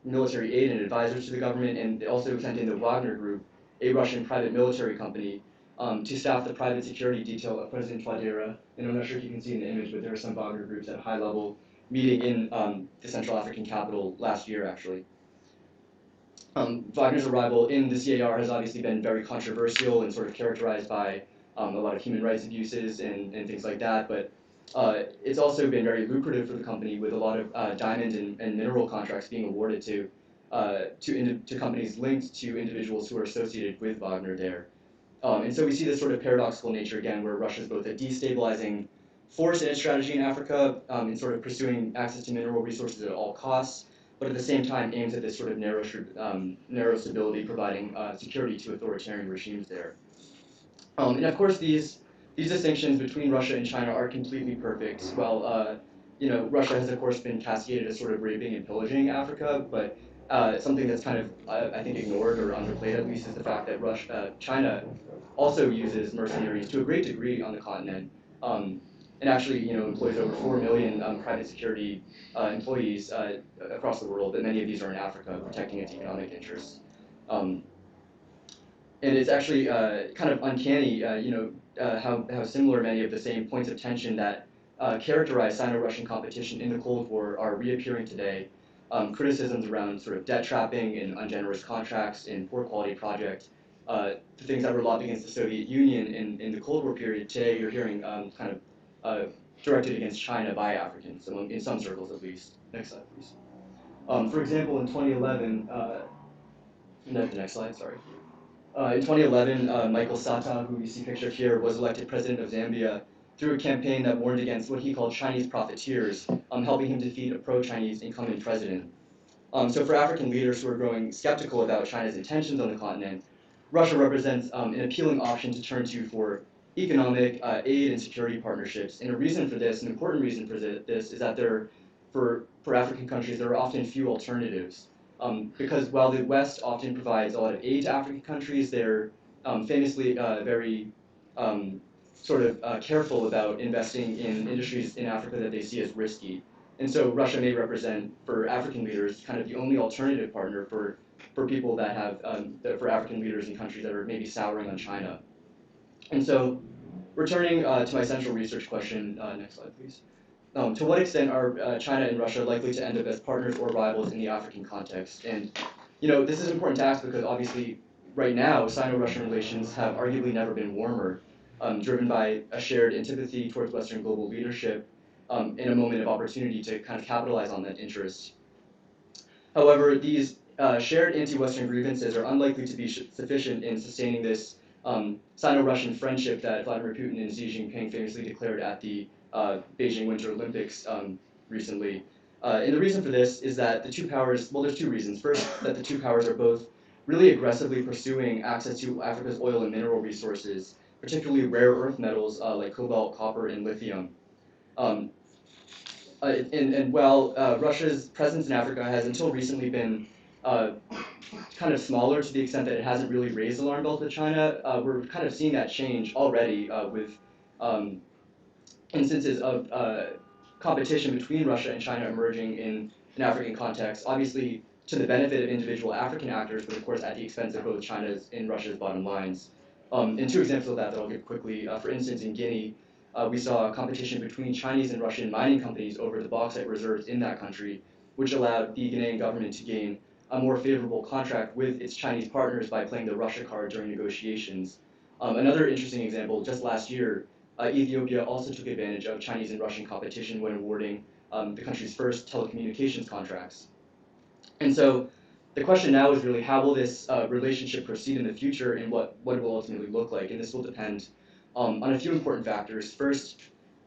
military aid and advisors to the government, and it also sent in the Wagner Group, a Russian private military company, to staff the private security detail of President Touadéra. And I'm not sure if you can see in the image, but there are some Wagner groups at a high level meeting in the Central African capital last year, actually. Wagner's arrival in the CAR has obviously been very controversial and sort of characterized by a lot of human rights abuses and things like that, but it's also been very lucrative for the company, with a lot of diamond and mineral contracts being awarded to companies linked to individuals who are associated with Wagner there. And so we see this sort of paradoxical nature again, where Russia is both a destabilizing force in its strategy in Africa, in sort of pursuing access to mineral resources at all costs, but at the same time aims at this sort of narrow stability, providing security to authoritarian regimes there. And of course, these distinctions between Russia and China are completely perfect. While Russia has of course been cascaded as sort of raping and pillaging Africa, but something that's kind of I think ignored or underplayed at least is the fact that China also uses mercenaries to a great degree on the continent, and actually employs over 4 million private security employees across the world, and many of these are in Africa, protecting its economic interests. And it's actually kind of uncanny, how similar many of the same points of tension that characterize Sino-Russian competition in the Cold War are reappearing today. Criticisms around sort of debt trapping and ungenerous contracts and poor quality projects, the things that were lobbed against the Soviet Union in the Cold War period, today you're hearing kind of directed against China by Africans, in some circles at least. Next slide, please. For example, in 2011, the next slide, sorry. In 2011, Michael Sata, who you see pictured here, was elected president of Zambia through a campaign that warned against what he called Chinese profiteers, helping him defeat a pro-Chinese incumbent president. So for African leaders who are growing skeptical about China's intentions on the continent, Russia represents an appealing option to turn to for economic, aid, and security partnerships. And a reason for this, an important reason for this, is that for African countries, there are often few alternatives. Because while the West often provides a lot of aid to African countries, they're famously very careful about investing in industries in Africa that they see as risky. And so Russia may represent, for African leaders, kind of the only alternative partner for people that have, for African leaders in countries that are maybe souring on China. And so, returning to my central research question, next slide please. To what extent are China and Russia likely to end up as partners or rivals in the African context? And this is important to ask because obviously right now Sino-Russian relations have arguably never been warmer, driven by a shared antipathy towards Western global leadership in a moment of opportunity to kind of capitalize on that interest. However, these shared anti-Western grievances are unlikely to be sufficient in sustaining this Sino-Russian friendship that Vladimir Putin and Xi Jinping famously declared at the Beijing Winter Olympics recently. And the reason for this is that the two powers, well, there's two reasons. First, that the two powers are both really aggressively pursuing access to Africa's oil and mineral resources, particularly rare earth metals like cobalt, copper, and lithium. And while Russia's presence in Africa has until recently been kind of smaller to the extent that it hasn't really raised alarm bells with China, we're kind of seeing that change already with instances of competition between Russia and China emerging in an African context, obviously to the benefit of individual African actors, but of course at the expense of both China's and Russia's bottom lines. And two examples of that I'll give quickly. For instance, in Guinea, we saw a competition between Chinese and Russian mining companies over the bauxite reserves in that country, which allowed the Guinean government to gain a more favorable contract with its Chinese partners by playing the Russia card during negotiations. Another interesting example, just last year, Ethiopia also took advantage of Chinese and Russian competition when awarding the country's first telecommunications contracts. And so the question now is really how will this relationship proceed in the future and what it will ultimately look like? And this will depend on a few important factors. First,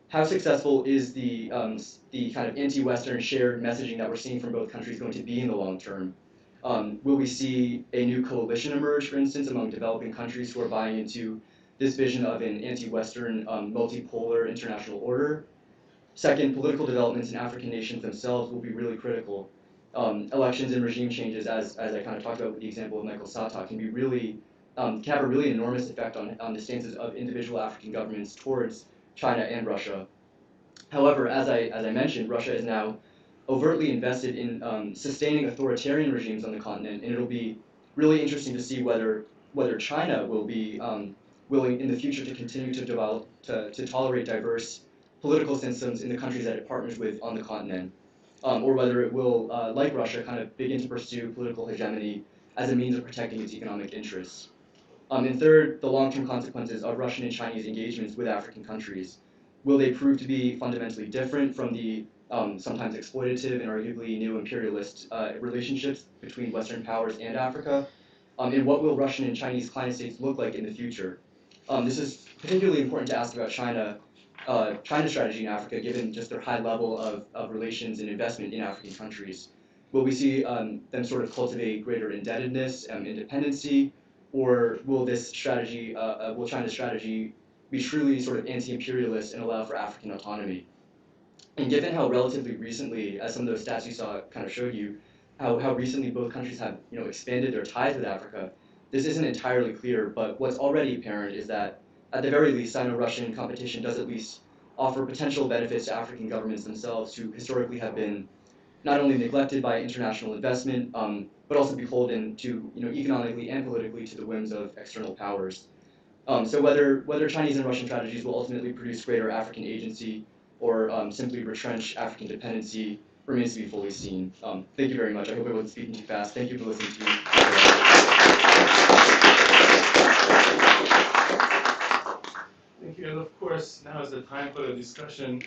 how successful is the kind of anti-Western shared messaging that we're seeing from both countries going to be in the long term? Will we see a new coalition emerge, for instance, among developing countries who are buying into this vision of an anti-Western multipolar international order? Second, political developments in African nations themselves will be really critical. Elections and regime changes, as I kind of talked about with the example of Michael Sata, can be really can have a really enormous effect on the stances of individual African governments towards China and Russia. However, as I mentioned, Russia is now overtly invested in sustaining authoritarian regimes on the continent, and it'll be really interesting to see whether China will be willing in the future to continue to develop to tolerate diverse political systems in the countries that it partners with on the continent, or whether it will, like Russia, kind of begin to pursue political hegemony as a means of protecting its economic interests. And third, the long-term consequences of Russian and Chinese engagements with African countries. Will they prove to be fundamentally different from the sometimes exploitative and arguably neo-imperialist relationships between Western powers and Africa? And what will Russian and Chinese client states look like in the future? This is particularly important to ask about China's strategy in Africa, given just their high level of relations and investment in African countries. Will we see them sort of cultivate greater indebtedness and independency, or will this strategy, will China's strategy be truly sort of anti-imperialist and allow for African autonomy? And given how relatively recently, as some of those stats you saw kind of showed you, how recently both countries have expanded their ties with Africa, this isn't entirely clear, but what's already apparent is that at the very least, Sino-Russian competition does at least offer potential benefits to African governments themselves who historically have been not only neglected by international investment, but also beholden to economically and politically to the whims of external powers. So whether Chinese and Russian strategies will ultimately produce greater African agency or simply retrench African dependency remains to be fully seen. Thank you very much. I hope I wasn't speaking too fast. Thank you for listening to me.
Thank you. And of course, now is the time for the discussion.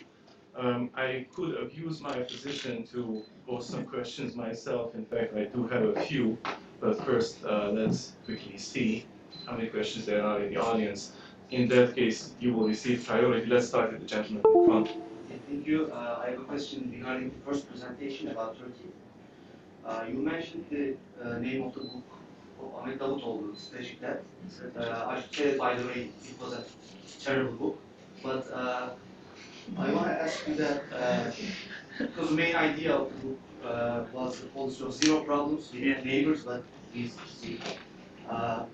I could abuse my position to pose some questions myself. In fact, I do have a few. But first, let's quickly see how many questions there are in the audience. In that case, you will receive priority. Let's start with the gentleman in front.
Thank you. I have a question regarding the first presentation about Turkey. You mentioned the name of the book of Ahmet Davutoğlu, Strategic Debt. I should say, by the way, it was a terrible book. But I want to ask you that, because the main idea of the book was the policy of zero problems. We have neighbors, but we see. I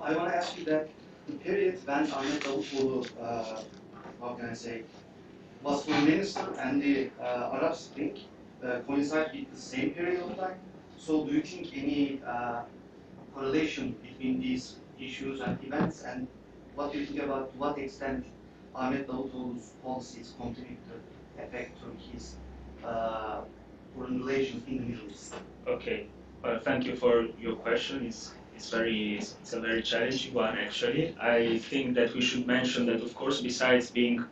want to ask you that the period when Ahmet Davutoğlu, how can I say, was foreign minister and the Arab Spring coincide with the same period of time. So do you think any correlation between these issues and events, and what do you think about to what extent Ahmet Davutoğlu's policies contribute to affect Turkey's foreign relations in the Middle East?
Okay, well, thank you for your question. It's a very challenging one, actually. I think that we should mention that, of course, besides being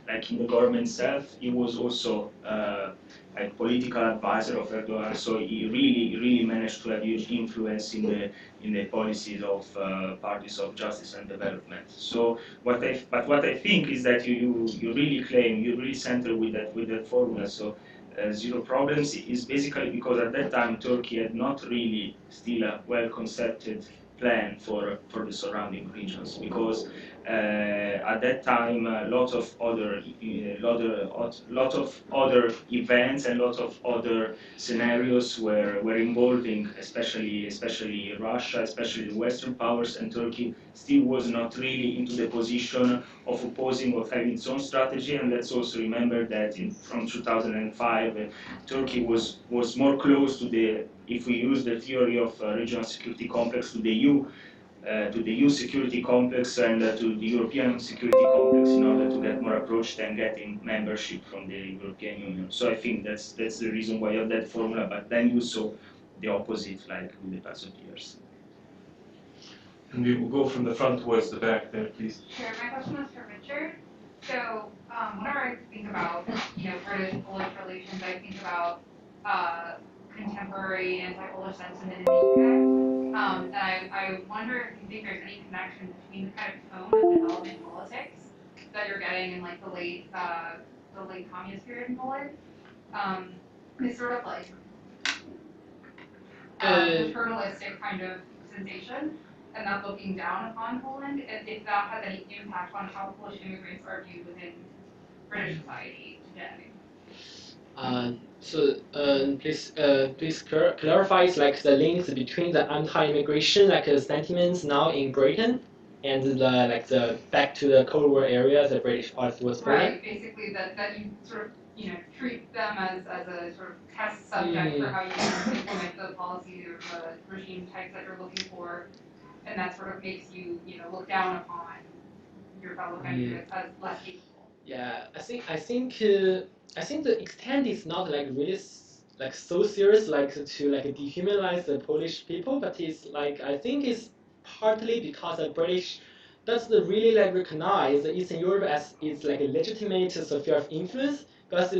like in the government itself, he was also like political advisor of Erdogan. So he really managed to have huge influence in the policies of parties of justice and development. So what I think is that you really claim, you really center with that formula. So zero problems is basically because at that time Turkey had not really still a well-concepted plan for the surrounding regions, because at that time a lot of other events and lot of other scenarios were involving, especially Russia, especially the Western powers, and Turkey still was not really into the position of opposing or having its own strategy. And let's also remember that from 2005, Turkey was more close to the, if we use the theory of regional security complex, to the EU security complex and to the European security complex, in order to get more approach than getting membership from the European Union. So I think that's the reason why you have that formula, but then you saw the opposite, like with the past of years.
And we will go from the front towards the back there, please.
Sure, my question was for Richard. So whenever I think about, British-Polish relations, I think about contemporary anti-Polish sentiment in the UK. And I wonder if you think there's any connection between the kind of tone of development politics that you're getting in like the late communist period in Poland. It's sort of like paternalistic kind of sensation, and not looking down upon Poland, and if that has any impact on how Polish immigrants are viewed within British society today.
Please clarify like the links between the anti-immigration sentiments now in Britain and the back to the Cold War area the British policy was Poland.
Right, basically that you sort of treat them as a sort of test subject for how you implement the policy or the regime types that you're looking for, and that sort of makes you look down upon your fellow countries as less capable.
Yeah, I think the extent is not really so serious to dehumanize the Polish people, but it's I think it's partly because the British doesn't really recognize Eastern Europe as its a legitimate sphere of influence, because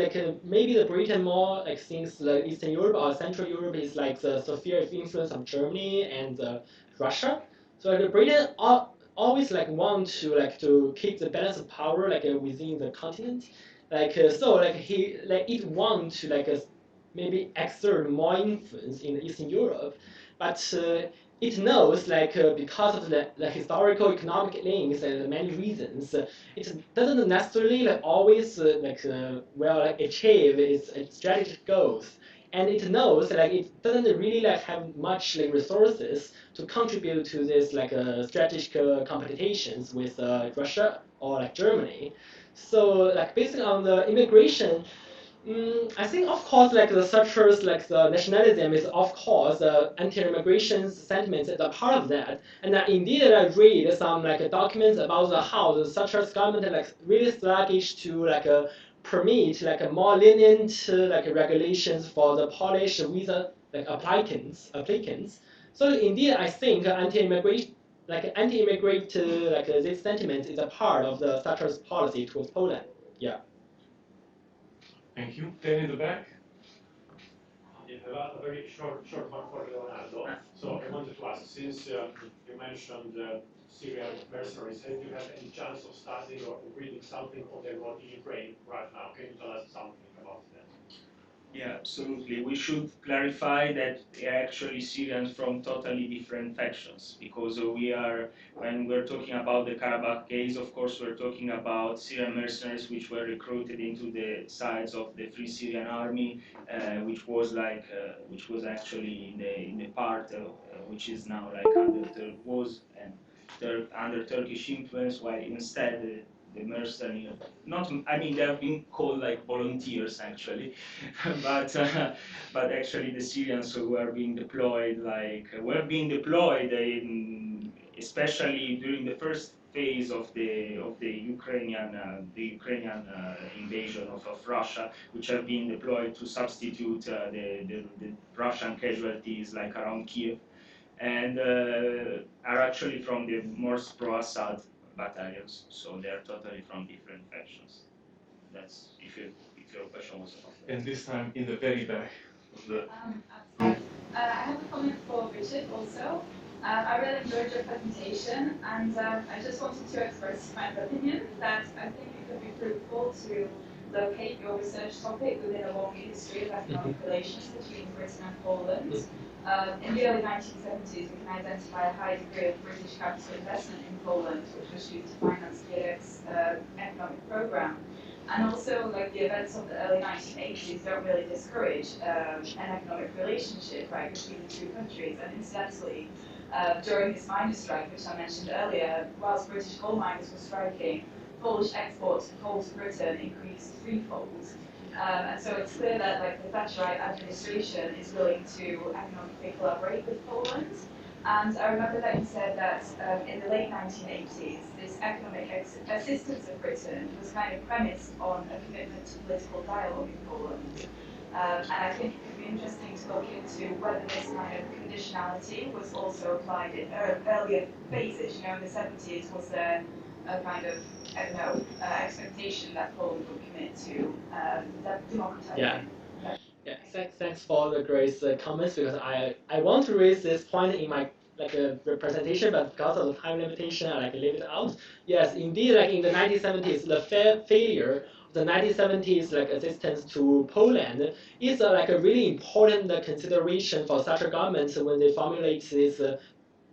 maybe the Britain more thinks Eastern Europe or Central Europe is the sphere of influence of Germany and Russia. So the Britain always want to keep the balance of power within the continent, it want to maybe exert more influence in Eastern Europe, but it knows because of the historical economic links and many reasons, it doesn't necessarily always achieve its strategic goals. And it knows it doesn't really have much resources to contribute to this strategic competitions with Russia or Germany. So based on the immigration, I think of course the Thatcher's the nationalism is of course anti-immigration sentiments is a part of that. And indeed I read some documents about how the Thatcher's government really sluggish to permit more lenient regulations for the Polish visa applicants. So indeed, I think anti-immigrant this sentiment is a part of the Thatcher's policy towards Poland. Yeah.
Thank you. Then in the back.
A very short one for Leonardo. So I wanted to ask, since you mentioned Syrian mercenaries, have you had any chance of studying or reading something on the war in Ukraine right now? Can you tell us something about that?
Yeah, absolutely. We should clarify that they are actually Syrians from totally different factions, because when we're talking about the Karabakh case, of course, we're talking about Syrian mercenaries which were recruited into the sides of the Free Syrian Army, which was actually in the part which is now under Turkish influence, while instead the mercenaries, they have been called volunteers actually, but actually the Syrians who are being deployed especially during the first phase of the Ukrainian invasion of Russia, which have been deployed to substitute the Russian casualties around Kiev, and are actually from the more pro-Assad battalions, so they are totally from different factions. That's if your question was about that.
And this time in the very back of the.
I have a comment for Richard also. I really enjoyed your presentation, and I just wanted to express my opinion that I think it could be fruitful to locate your research topic within a longer history of economic relations between Britain and Poland. In the early 1970s, we can identify a high degree of British capital investment in Poland, which was used to finance Péter's economic program. And also, like, the events of the early 1980s don't really discourage an economic relationship, right, between the two countries. And incidentally, during this miners' strike, which I mentioned earlier, whilst British coal miners were striking, Polish exports of coal to Britain increased threefold. And so it's clear that, like, the Thatcherite administration is willing to economically collaborate with Poland. And I remember that you said that in the late 1980s, this economic assistance of Britain was kind of premised on a commitment to political dialogue in Poland. And I think it could be interesting to look into whether this kind of conditionality was also applied in earlier phases. You know, in the 70s, was there a kind of, I don't know, expectation that Poland would commit to democratizing?
Yeah. Yeah, thanks for the great comments, because I want to raise this point in my representation, but because of the time limitation, I leave it out. Yes, indeed, in the 1970s, the failure of the 1970s assistance to Poland is a really important consideration for such a government when they formulate this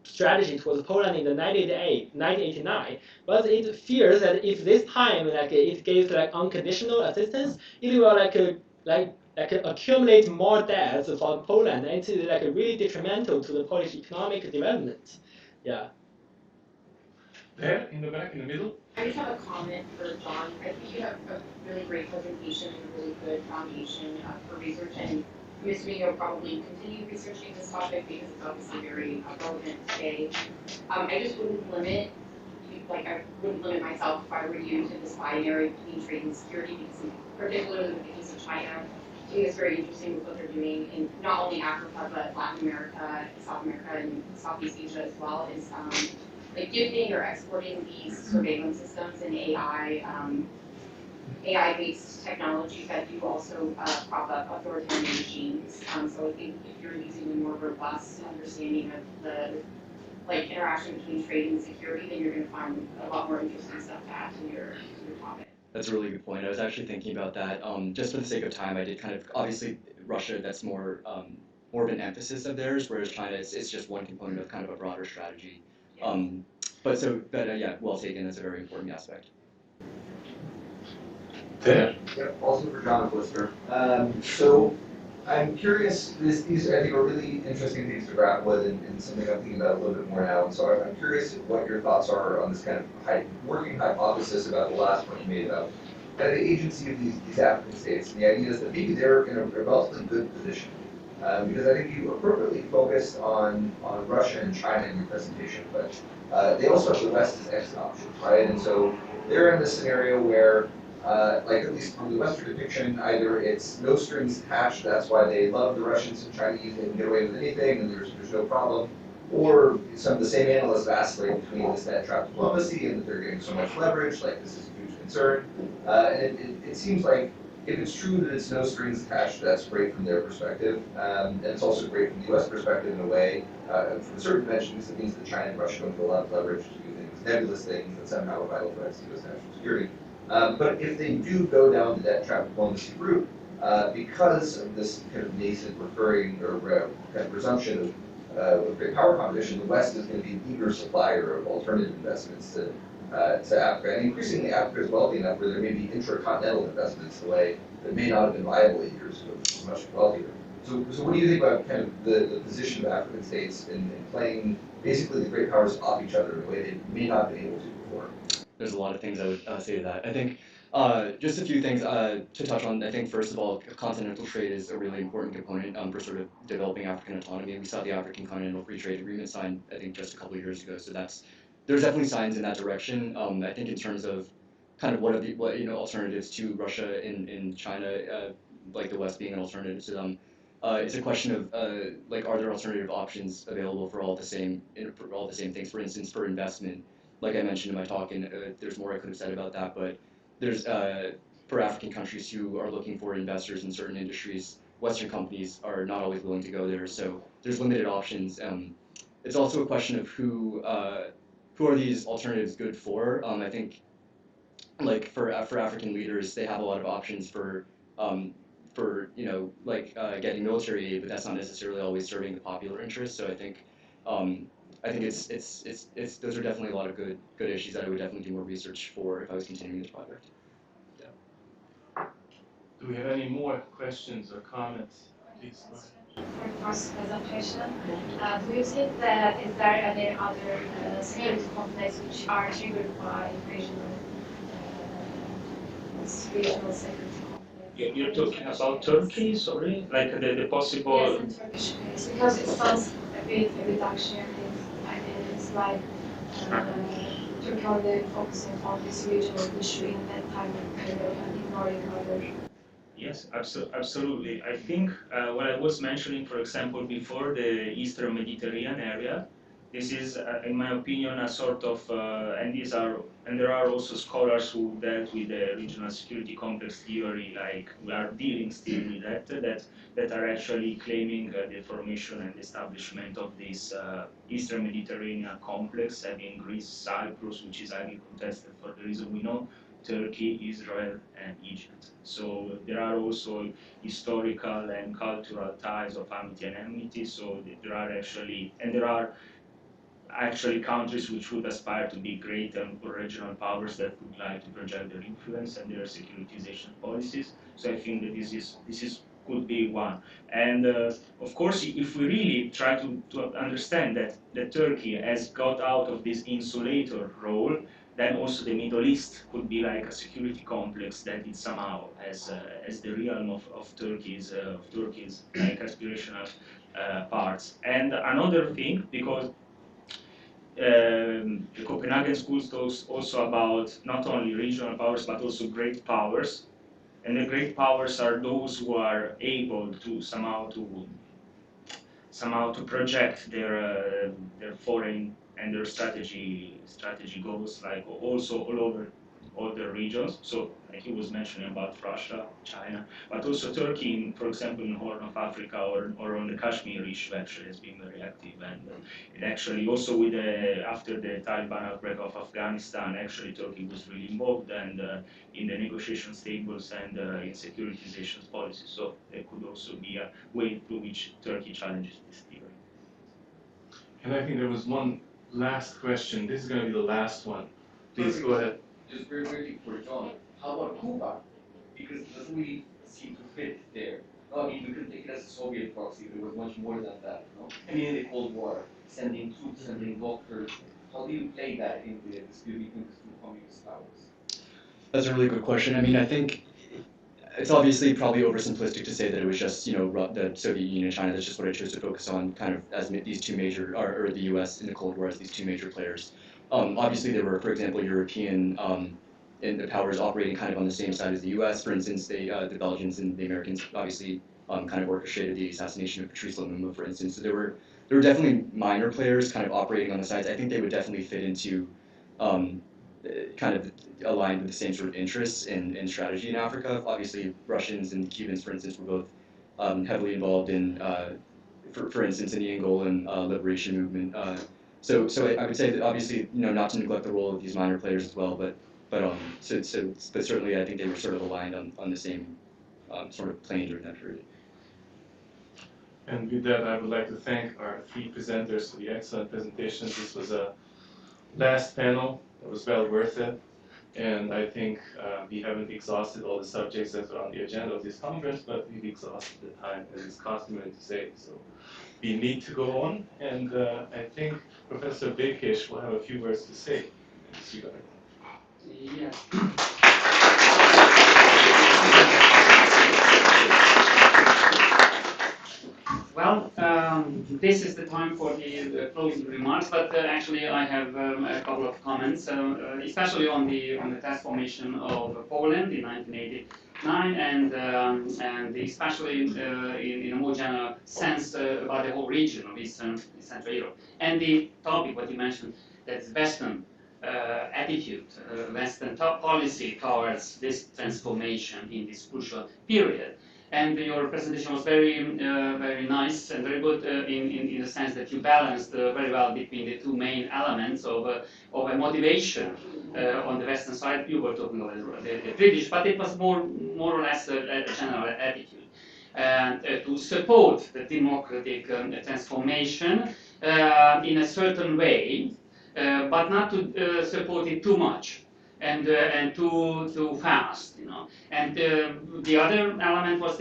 strategy towards Poland in the 1989. But it fears that if this time it gives unconditional assistance, it will accumulate more debts for Poland, and it's really detrimental to the Polish economic development. Yeah.
There, in the back, in the middle.
I just have a comment for John. I think you have a really great presentation and a really good foundation for research, and I'm assuming you'll probably continue researching this topic because it's obviously very relevant today. I just wouldn't limit, I wouldn't limit myself if I were you to this binary between trade and security, because particularly in the case of China, I think it's very interesting with what they're doing in not only Africa, but Latin America, South America, and Southeast Asia as well, is gifting or exporting these surveillance systems and AI-based technologies that do also prop up authoritarian regimes. So I think if you're using a more robust understanding of the interaction between trade and security, then you're going to find a lot more interesting stuff to add to your topic.
That's a really good point. I was actually thinking about that. Just for the sake of time, I did kind of, obviously Russia, that's more of an emphasis of theirs, whereas China, it's just one component of kind of a broader strategy.
Yes.
Yeah, well taken. That's a very important aspect.
There.
Yep, also for John of Worcester. So I'm curious, these I think are really interesting things to grapple with, and something I'm thinking about a little bit more now. And so I'm curious what your thoughts are on this kind of working hypothesis about the last point you made about the agency of these African states. And the idea is that maybe they're in a relatively good position. Because I think you appropriately focused on Russia and China in your presentation, but they also have the West as exit options, right? And so they're in this scenario where, at least from the Western depiction, either it's no strings attached, that's why they love the Russians and Chinese, they can get away with anything and there's no problem, or some of the same analysts vacillate between this net trap diplomacy and that they're getting so much leverage, this is a huge concern. And it seems like if it's true that it's no strings attached, that's great from their perspective, and it's also great from the US perspective in a way, from a certain dimension, because it means that China and Russia don't have a lot of leverage to do things, nebulous things that somehow are vital threats to US national security. But if they do go down the debt trap diplomacy route, because of this kind of nascent recurring or kind of presumption of great power competition, the West is going to be an eager supplier of alternative investments to Africa. And increasingly, Africa is wealthy enough where there may be intracontinental investments in a way that may not have been viable 8 years ago, which is much wealthier. So what do you think about kind of the position of African states in playing basically the great powers off each other in a way they may not have been able to before?
There's a lot of things I would say to that. I think just a few things to touch on. I think first of all, continental trade is a really important component for sort of developing African autonomy. We saw the African Continental Free Trade Agreement signed, I think, just a couple of years ago. So there's definitely signs in that direction. I think in terms of kind of what alternatives to Russia in China, like the West being an alternative to them. It's a question of are there alternative options available for all the same things? For instance, for investment, like I mentioned in my talk, and there's more I could have said about that. But there's for African countries who are looking for investors in certain industries, Western companies are not always willing to go there. So there's limited options. It's also a question of who are these alternatives good for? I think like for African leaders, they have a lot of options for getting military aid, but that's not necessarily always serving the popular interest. So I think it's those are definitely a lot of good issues that I would definitely do more research for if I was continuing this project.
Do we have any more questions or comments? Please.
For the first presentation, do you think that is there any other security conflicts which are triggered by regional security conflicts?
You're talking about Turkey, sorry? Like the possible...
Yes, in Turkish case, because it sounds a bit action. I mean, it's like Turkey only focusing on this regional issue in that time period and ignoring other.
Yes, absolutely. I think what I was mentioning, for example, before, the Eastern Mediterranean area, this is, in my opinion, a sort of, and there are also scholars who dealt with the regional security complex theory, like we are dealing still with that are actually claiming the formation and establishment of this Eastern Mediterranean complex, having Greece, Cyprus, which is highly contested for the reason we know, Turkey, Israel, and Egypt. So there are also historical and cultural ties of amity and enmity. So there are actually countries which would aspire to be great and regional powers that would like to project their influence and their securitization policies. So I think that this could be one. And of course, if we really try to understand that Turkey has got out of this insulator role, then also the Middle East could be like a security complex that it somehow as the realm of Turkey's like aspirational parts. And another thing, because the Copenhagen School talks also about not only regional powers but also great powers, and the great powers are those who are able to somehow to project their foreign and their strategy goals, like also all over all the regions. So like he was mentioning about Russia, China, but also Turkey, for example, in the Horn of Africa or on the Kashmir issue actually has been very active, and it actually also with after the Taliban outbreak of Afghanistan, actually Turkey was really involved and in the negotiation tables and in securitization policies. So there could also be a way through which Turkey challenges this theory.
And I think there was one last question. This is going to be the last one. Please go ahead.
Just very quickly for John, how about Cuba? Because it doesn't really seem to fit there. No, I mean, we could take it as a Soviet proxy, but it was much more than that, no? I mean, in the Cold War, sending troops, sending doctors. How do you play that in the dispute between the two communist powers?
That's a really good question. I mean, I think it's obviously probably oversimplistic to say that it was just, the Soviet Union and China. That's just what I chose to focus on, kind of as these two major, or the U.S. in the Cold War as these two major players. Obviously, there were, for example, European and the powers operating kind of on the same side as the U.S. For instance, the Belgians and the Americans obviously kind of orchestrated the assassination of Patrice Lumumba, for instance. So there were definitely minor players kind of operating on the sides. I think they would definitely fit into kind of aligned with the same sort of interests and strategy in Africa. Obviously, Russians and Cubans, for instance, were both heavily involved in, for instance, in the Angolan liberation movement. So I would say that obviously, not to neglect the role of these minor players as well, but certainly I think they were sort of aligned on the same sort of plane during that period.
And with that, I would like to thank our three presenters for the excellent presentations. This was a last panel that was well worth it. And I think we haven't exhausted all the subjects that are on the agenda of this conference, but we've exhausted the time, as is customary to say. So we need to go on, and I think Professor Békés will have a few words to say in this regard.
Yes. Well, this is the time for the closing remarks, but actually I have a couple of comments, especially on the transformation of Poland in 1989, and especially in a more general sense about the whole region of Eastern Central Europe. And the topic, what you mentioned, that's Western attitude, Western policy towards this transformation in this crucial period. And your presentation was very nice and very good in the sense that you balanced very well between the two main elements of a motivation on the Western side. You were talking about the British, but it was more or less a general attitude. To support the democratic transformation in a certain way, but not to support it too much and too fast, you know. And the other element was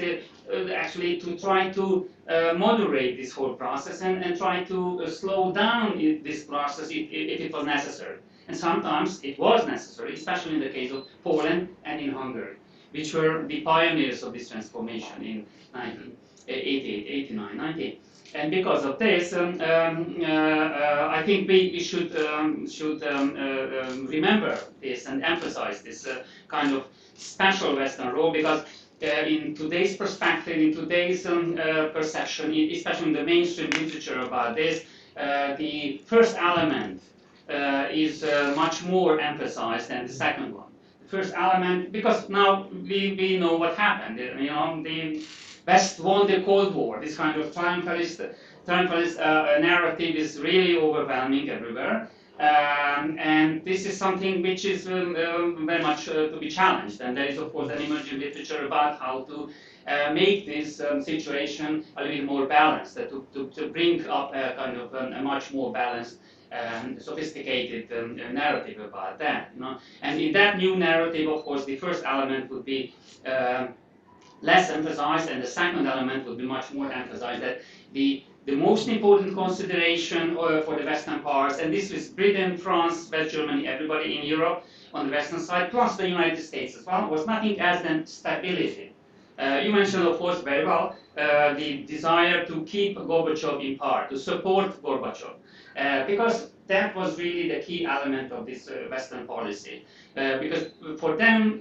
actually to try to moderate this whole process and try to slow down this process if it was necessary. And sometimes it was necessary, especially in the case of Poland and in Hungary, which were the pioneers of this transformation in 1988, 89, 90. And because of this, I think we should remember this and emphasize this kind of special Western role, because in today's perspective, in today's perception, especially in the mainstream literature about this, the first element is much more emphasized than the second one. The first element, because now we know what happened. You know, the West won the Cold War. This kind of triumphalist narrative is really overwhelming everywhere. And this is something which is very much to be challenged. And there is, of course, an emerging literature about how to make this situation a little more balanced, to bring up a kind of a much more balanced sophisticated narrative about that. You know? And in that new narrative, of course, the first element would be less emphasized, and the second element would be much more emphasized, that the most important consideration for the Western powers, and this is Britain, France, West Germany, everybody in Europe on the Western side, plus the United States as well, was nothing else than stability. You mentioned, of course, very well, the desire to keep Gorbachev in power, to support Gorbachev, because that was really the key element of this Western policy. Because for them,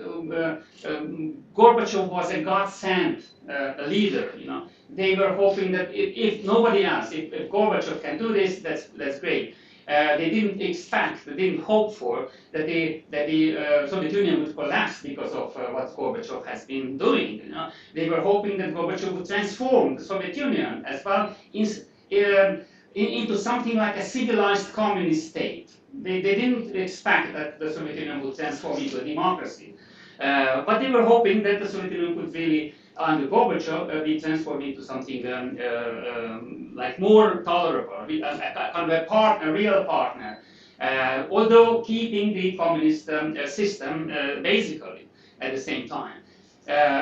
Gorbachev was a God-sent leader. You know, they were hoping that if nobody else, if Gorbachev can do this, that's great. They didn't expect, they didn't hope for that the Soviet Union would collapse because of what Gorbachev has been doing. You know, they were hoping that Gorbachev would transform the Soviet Union as well into something like a civilized communist state. They didn't expect that the Soviet Union would transform into a democracy. But they were hoping that the Soviet Union could really, under Gorbachev, be transformed into something like more tolerable, kind of a real partner, although keeping the communist system basically at the same time.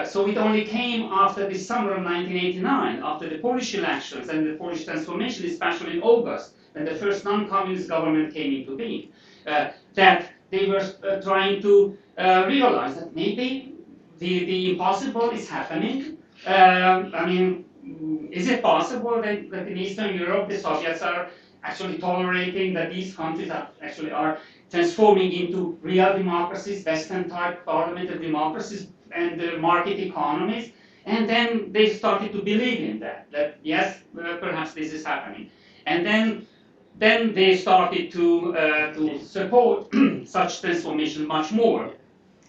So it only came after the summer of 1989, after the Polish elections and the Polish transformation, especially in August, when the first non-communist government came into being, that they were trying to realize that maybe the impossible is happening. I mean, is it possible that in Eastern Europe the Soviets are actually tolerating that these countries are transforming into real democracies, Western-type parliamentary democracies, and market economies? And then they started to believe in that yes, perhaps this is happening. And then they started to support such transformation much more.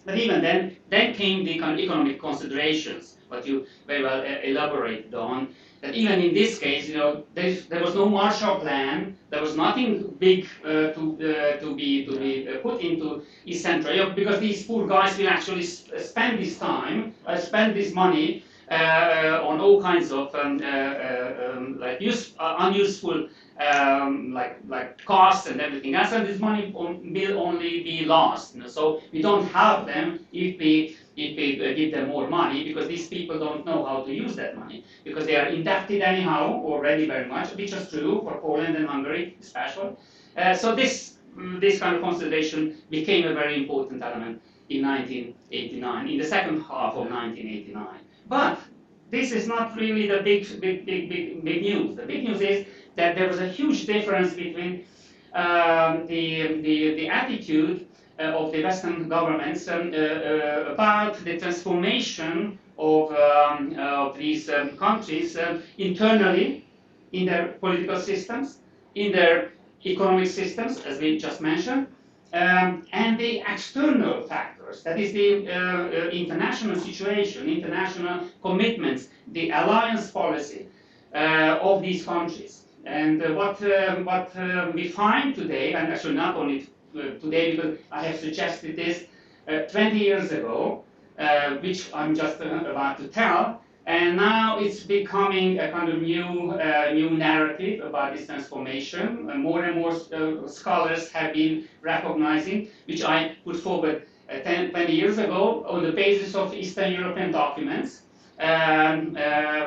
But even then came the kind of economic considerations, what you very well elaborated on. That even in this case, you know, there was no Marshall Plan. There was nothing big to be put into East Central Europe, because these poor guys will actually spend this time, spend this money on all kinds of like unuseful like costs and everything else, and this money will only be lost. You know? So we don't have them if we give them more money, because these people don't know how to use that money, because they are indebted anyhow already very much, which is true for Poland and Hungary especially. So this kind of consideration became a very important element in 1989, in the second half of 1989. But this is not really the big news. The big news is that there was a huge difference between the attitude of the Western governments about the transformation of these countries internally, in their political systems, in their economic systems, as we just mentioned, and the external factors, that is the international situation, international commitments, the alliance policy of these countries. And what we find today, and actually not only today, because I have suggested this 20 years ago, which I'm just about to tell, and now it's becoming a kind of new narrative about this transformation. More and more scholars have been recognizing, which I put forward 20 years ago on the basis of Eastern European documents,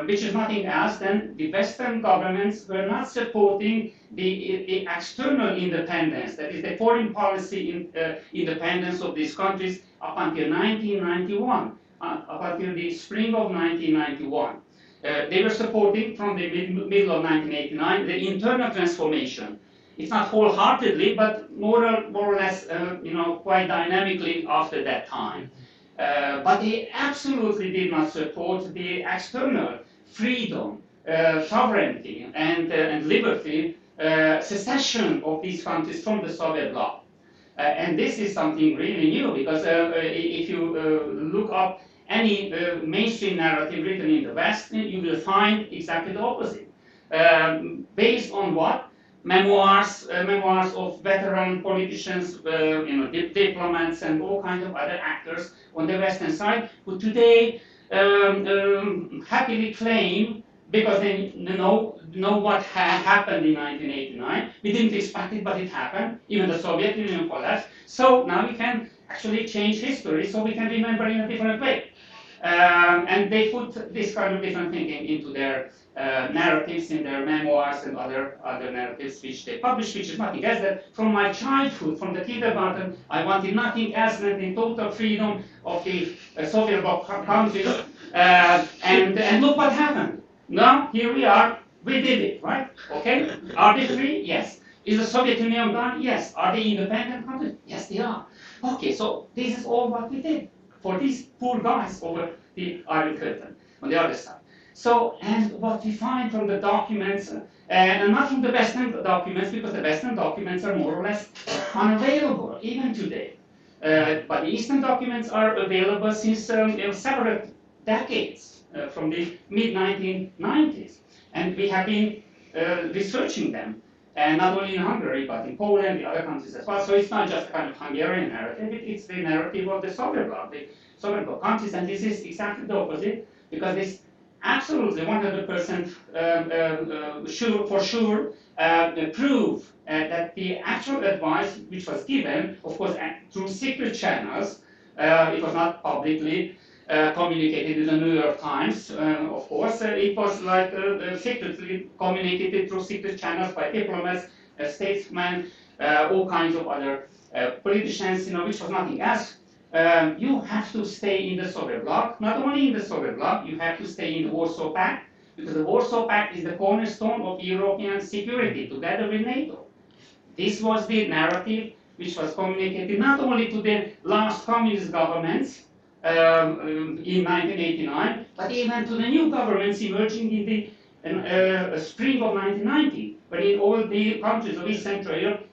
which is nothing else than the Western governments were not supporting the external independence, that is the foreign policy independence of these countries up until 1991. Up until the spring of 1991. They were supporting from the middle of 1989 the internal transformation. It's not wholeheartedly, but more or less, quite dynamically after that time. But they absolutely did not support the external freedom, sovereignty, and liberty, secession of these countries from the Soviet bloc. And this is something really new, because if you look up any mainstream narrative written in the West, you will find exactly the opposite. Based on what? Memoirs of veteran politicians, diplomats, and all kinds of other actors on the Western side, who today happily claim, because they know what happened in 1989. We didn't expect it, but it happened. Even the Soviet Union collapsed. So now we can actually change history, so we can remember in a different way. And they put this kind of different thinking into their narratives, in their memoirs and other narratives which they publish, which is nothing else than from my childhood, from the kindergarten, I wanted nothing else than the total freedom of the Soviet bloc countries. And look what happened. Now, here we are, we did it, right? Okay? Are they free? Yes. Is the Soviet Union gone? Yes. Are they independent countries? Yes, they are. Okay, so this is all what we did for these poor guys over the Iron Curtain on the other side. So, and what we find from the documents, and not from the Western documents, because the Western documents are more or less unavailable, even today. But the Eastern documents are available since several decades, from the mid-1990s. And we have been researching them, and not only in Hungary, but in Poland, the other countries as well. So it's not just a kind of Hungarian narrative, it's the narrative of the Soviet bloc, countries, and this is exactly the opposite, because this absolutely 100% sure prove that the actual advice which was given, of course, through secret channels, it was not publicly communicated in the New York Times, of course, it was like secretly communicated through secret channels by diplomats, statesmen, all kinds of other politicians, which was nothing else. You have to stay in the Soviet bloc. Not only in the Soviet bloc, you have to stay in the Warsaw Pact, because the Warsaw Pact is the cornerstone of European security, together with NATO. This was the narrative which was communicated not only to the last communist governments in 1989, but even to the new governments emerging in the spring of 1990, when in all the countries of East Central Europe,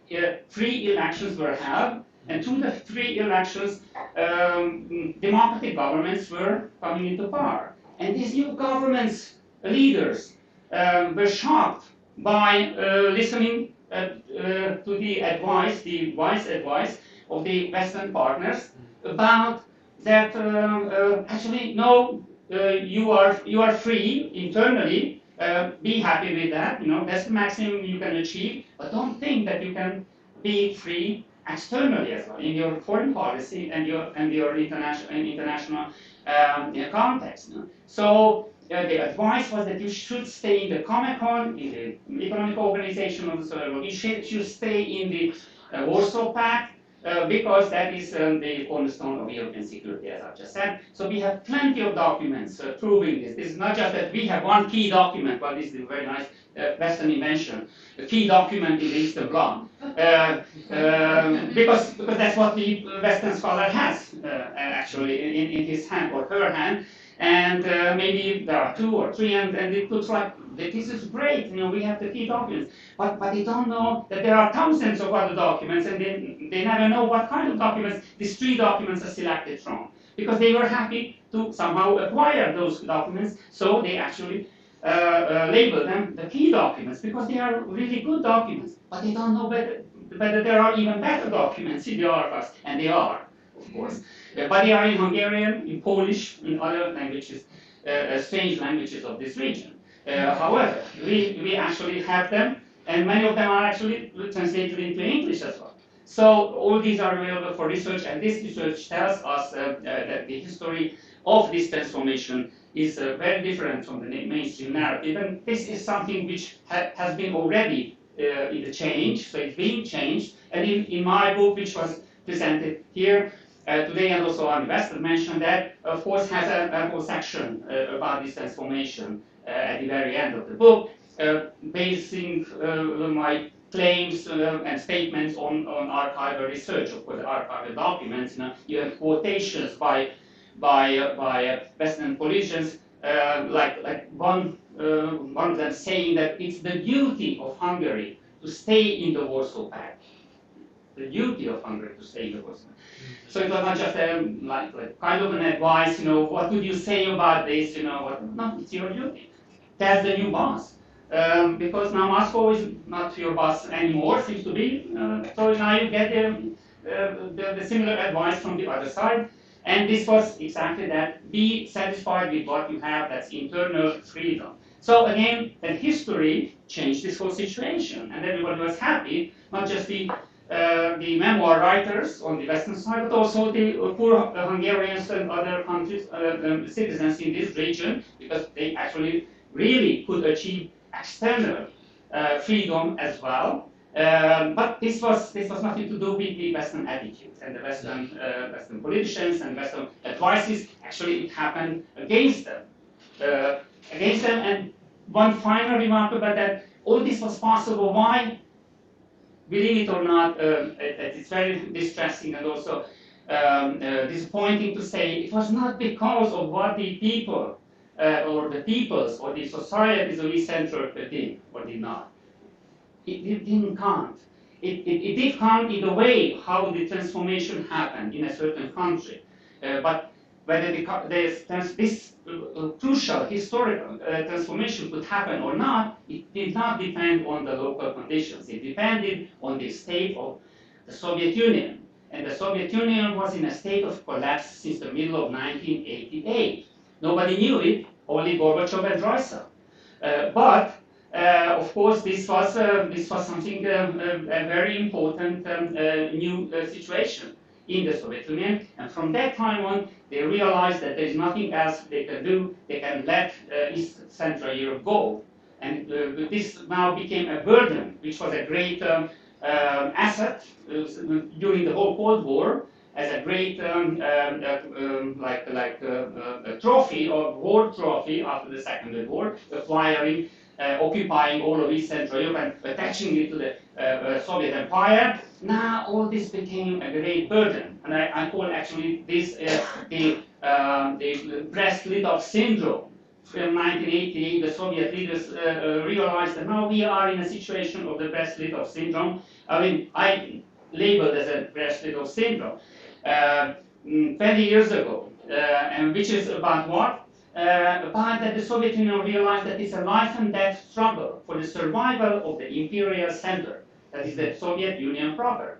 free elections were held. And through the free elections, democratic governments were coming into power. And these new governments' leaders were shocked by listening to the advice, the wise advice of the Western partners about that actually, no, you are free internally, be happy with that, that's the maximum you can achieve, but don't think that you can be free externally as well, in your foreign policy and your international context. So the advice was that you should stay in the Comecon, in the economic organization of the Soviet Union. You should stay in the Warsaw Pact, because that is the cornerstone of European security, as I've just said. So we have plenty of documents proving this. This is not just that we have one key document, but this is a very nice Western invention, a key document in the Eastern Bloc. Because that's what the Western scholar has actually in his hand or her hand. And maybe there are 2 or 3, and it looks like this is great, you know, we have the key documents. But they don't know that there are thousands of other documents, and they never know what kind of documents these 3 documents are selected from. Because they were happy to somehow acquire those documents, so they actually label them the key documents, because they are really good documents. But they don't know whether there are even better documents in the archives, and they are, of course. But they are in Hungarian, in Polish, in other languages, strange languages of this region. However, we actually have them, and many of them are actually translated into English as well. So all these are available for research, and this research tells us that the history of this transformation is very different from the mainstream narrative, and this is something which has been already in the change, so it's being changed, and in my book, which was presented here today, and also our investor mentioned that, of course, has a whole section about this transformation at the very end of the book, basing my claims and statements on archival research, of course, archival documents. You know, you have quotations by Western politicians, like one of them saying that it's the duty of Hungary to stay in the Warsaw Pact. The duty of Hungary to stay in the Warsaw Pact. So it was not just like kind of an advice, you know, what would you say about this, you know, no, it's your duty. That's the new boss. Because now Moscow is not your boss anymore, seems to be. So now you get the similar advice from the other side. And this was exactly that. Be satisfied with what you have, that's internal freedom. So again, that history changed this whole situation, and everybody was happy, not just the memoir writers on the Western side, but also the poor Hungarians and other countries, citizens in this region, because they actually really could achieve external freedom as well. But this was nothing to do with the Western attitudes and the Western politicians and Western advices. Actually, it happened against them. And one final remark about that: all this was possible. Why? Believe it or not, it's very distressing and also disappointing to say it was not because of what the people or the peoples or the societies of East Central did or did not. It didn't count. It did count in the way how the transformation happened in a certain country. But whether this crucial historical transformation could happen or not, it did not depend on the local conditions. It depended on the state of the Soviet Union. And the Soviet Union was in a state of collapse since the middle of 1988. Nobody knew it, only Gorbachev and Royce. But of course, this was something a very important new situation in the Soviet Union, and from that time on, they realized that there is nothing else they can do. They can let East Central Europe go, and this now became a burden, which was a great asset during the whole Cold War, as a great a trophy or war trophy after the Second World War, acquiring. Occupying all of East Central Europe and attaching it to the Soviet Empire. Now all this became a great burden, and I call actually this the Brest-Litov syndrome. From 1988, the Soviet leaders realized that now we are in a situation of the Brest-Litov syndrome. I mean, I labeled as a Brest-Litov syndrome 20 years ago, and which is about what? About that the Soviet Union realized that it's a life and death struggle for the survival of the imperial center, that is the Soviet Union proper.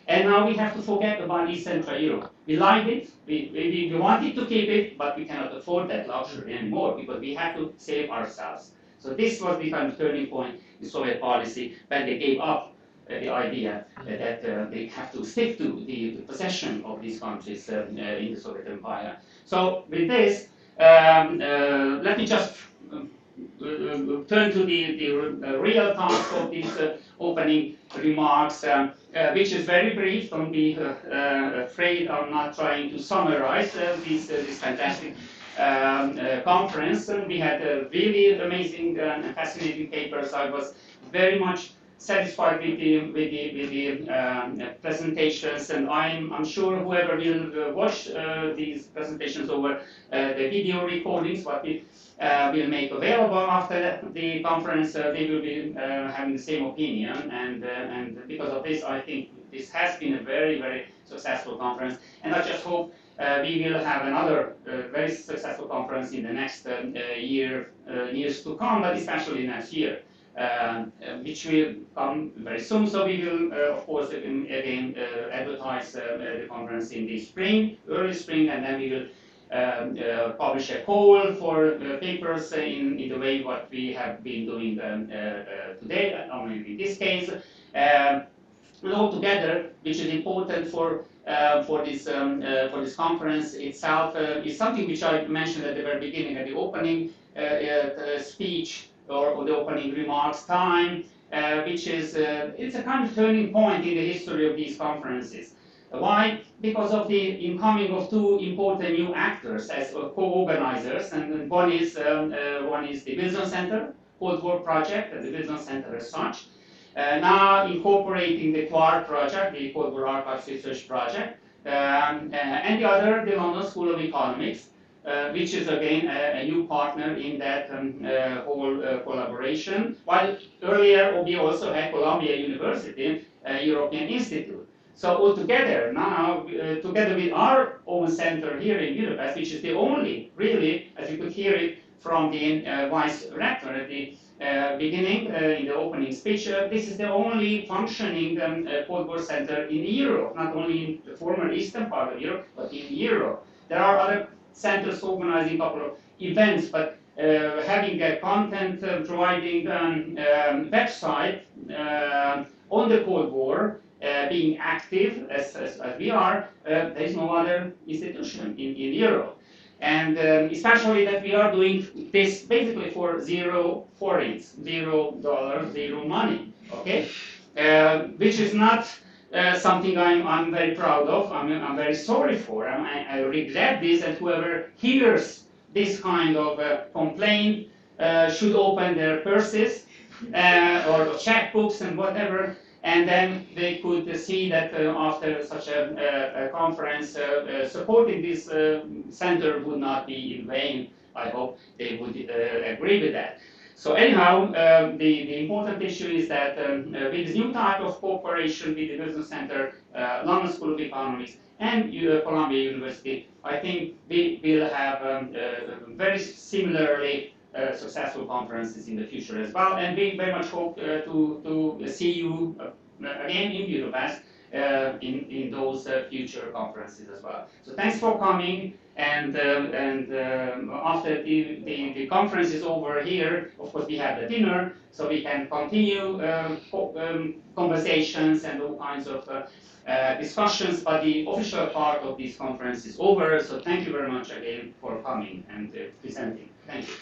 And now we have to forget about East Central Europe. We like it, we wanted to keep it, but we cannot afford that luxury anymore because we have to save ourselves. So this was the kind of turning point in Soviet policy when they gave up the idea that they have to stick to the possession of these countries in the Soviet Empire. So with this, let me just turn to the real task of these opening remarks, which is very brief. Don't be afraid of not trying to summarize this fantastic conference. And we had really amazing and fascinating papers. I was very much satisfied with the presentations, and I'm sure whoever will watch these presentations over the video recordings, what we will make available after the conference, they will be having the same opinion, and because of this, I think this has been a very, very successful conference, and I just hope we will have another very successful conference in the next years to come, but especially next year, which will come very soon. So we will, of course, again advertise the conference in the spring, early spring, and then we will publish a call for papers in the way what we have been doing today, only in this case. And altogether, which is important for this conference itself, is something which I mentioned at the very beginning, at the opening speech or the opening remarks time, which is it's a kind of turning point in the history of these conferences. Why? Because of the incoming of two important new actors as co-organizers, and one is the Wilson Center, Cold War Project, and the Wilson Center as such. Now incorporating the QUAR project, the Cold War Archives Research Project, and the other, the London School of Economics, which is again a new partner in that whole collaboration. While earlier we also had Columbia University, European Institute. So altogether now, together with our own center here in Budapest, which is the only, really, as you could hear it from the vice rector at the beginning in the opening speech, this is the only functioning Cold War center in Europe, not only in the former eastern part of Europe, but in Europe. There are other centers organizing a couple of events, but having a content providing website on the Cold War, being active as we are, there is no other institution in Europe. And especially that we are doing this basically for zero forints, $0, zero money, okay? Which is not something I'm very proud of, I'm very sorry for. I regret this, and whoever hears this kind of complaint should open their purses or checkbooks and whatever, and then they could see that after such a conference, supporting this center would not be in vain. I hope they would agree with that. So anyhow, the important issue is that with this new type of cooperation with the Business Center, London School of Economics, and Columbia University, I think we will have very similarly successful conferences in the future as well, and we very much hope to see you again in Budapest in those future conferences as well. So thanks for coming, and after the conference is over here, of course we have the dinner, so we can continue conversations and all kinds of discussions, but the official part of this conference is over, so thank you very much again for coming and presenting. Thank you.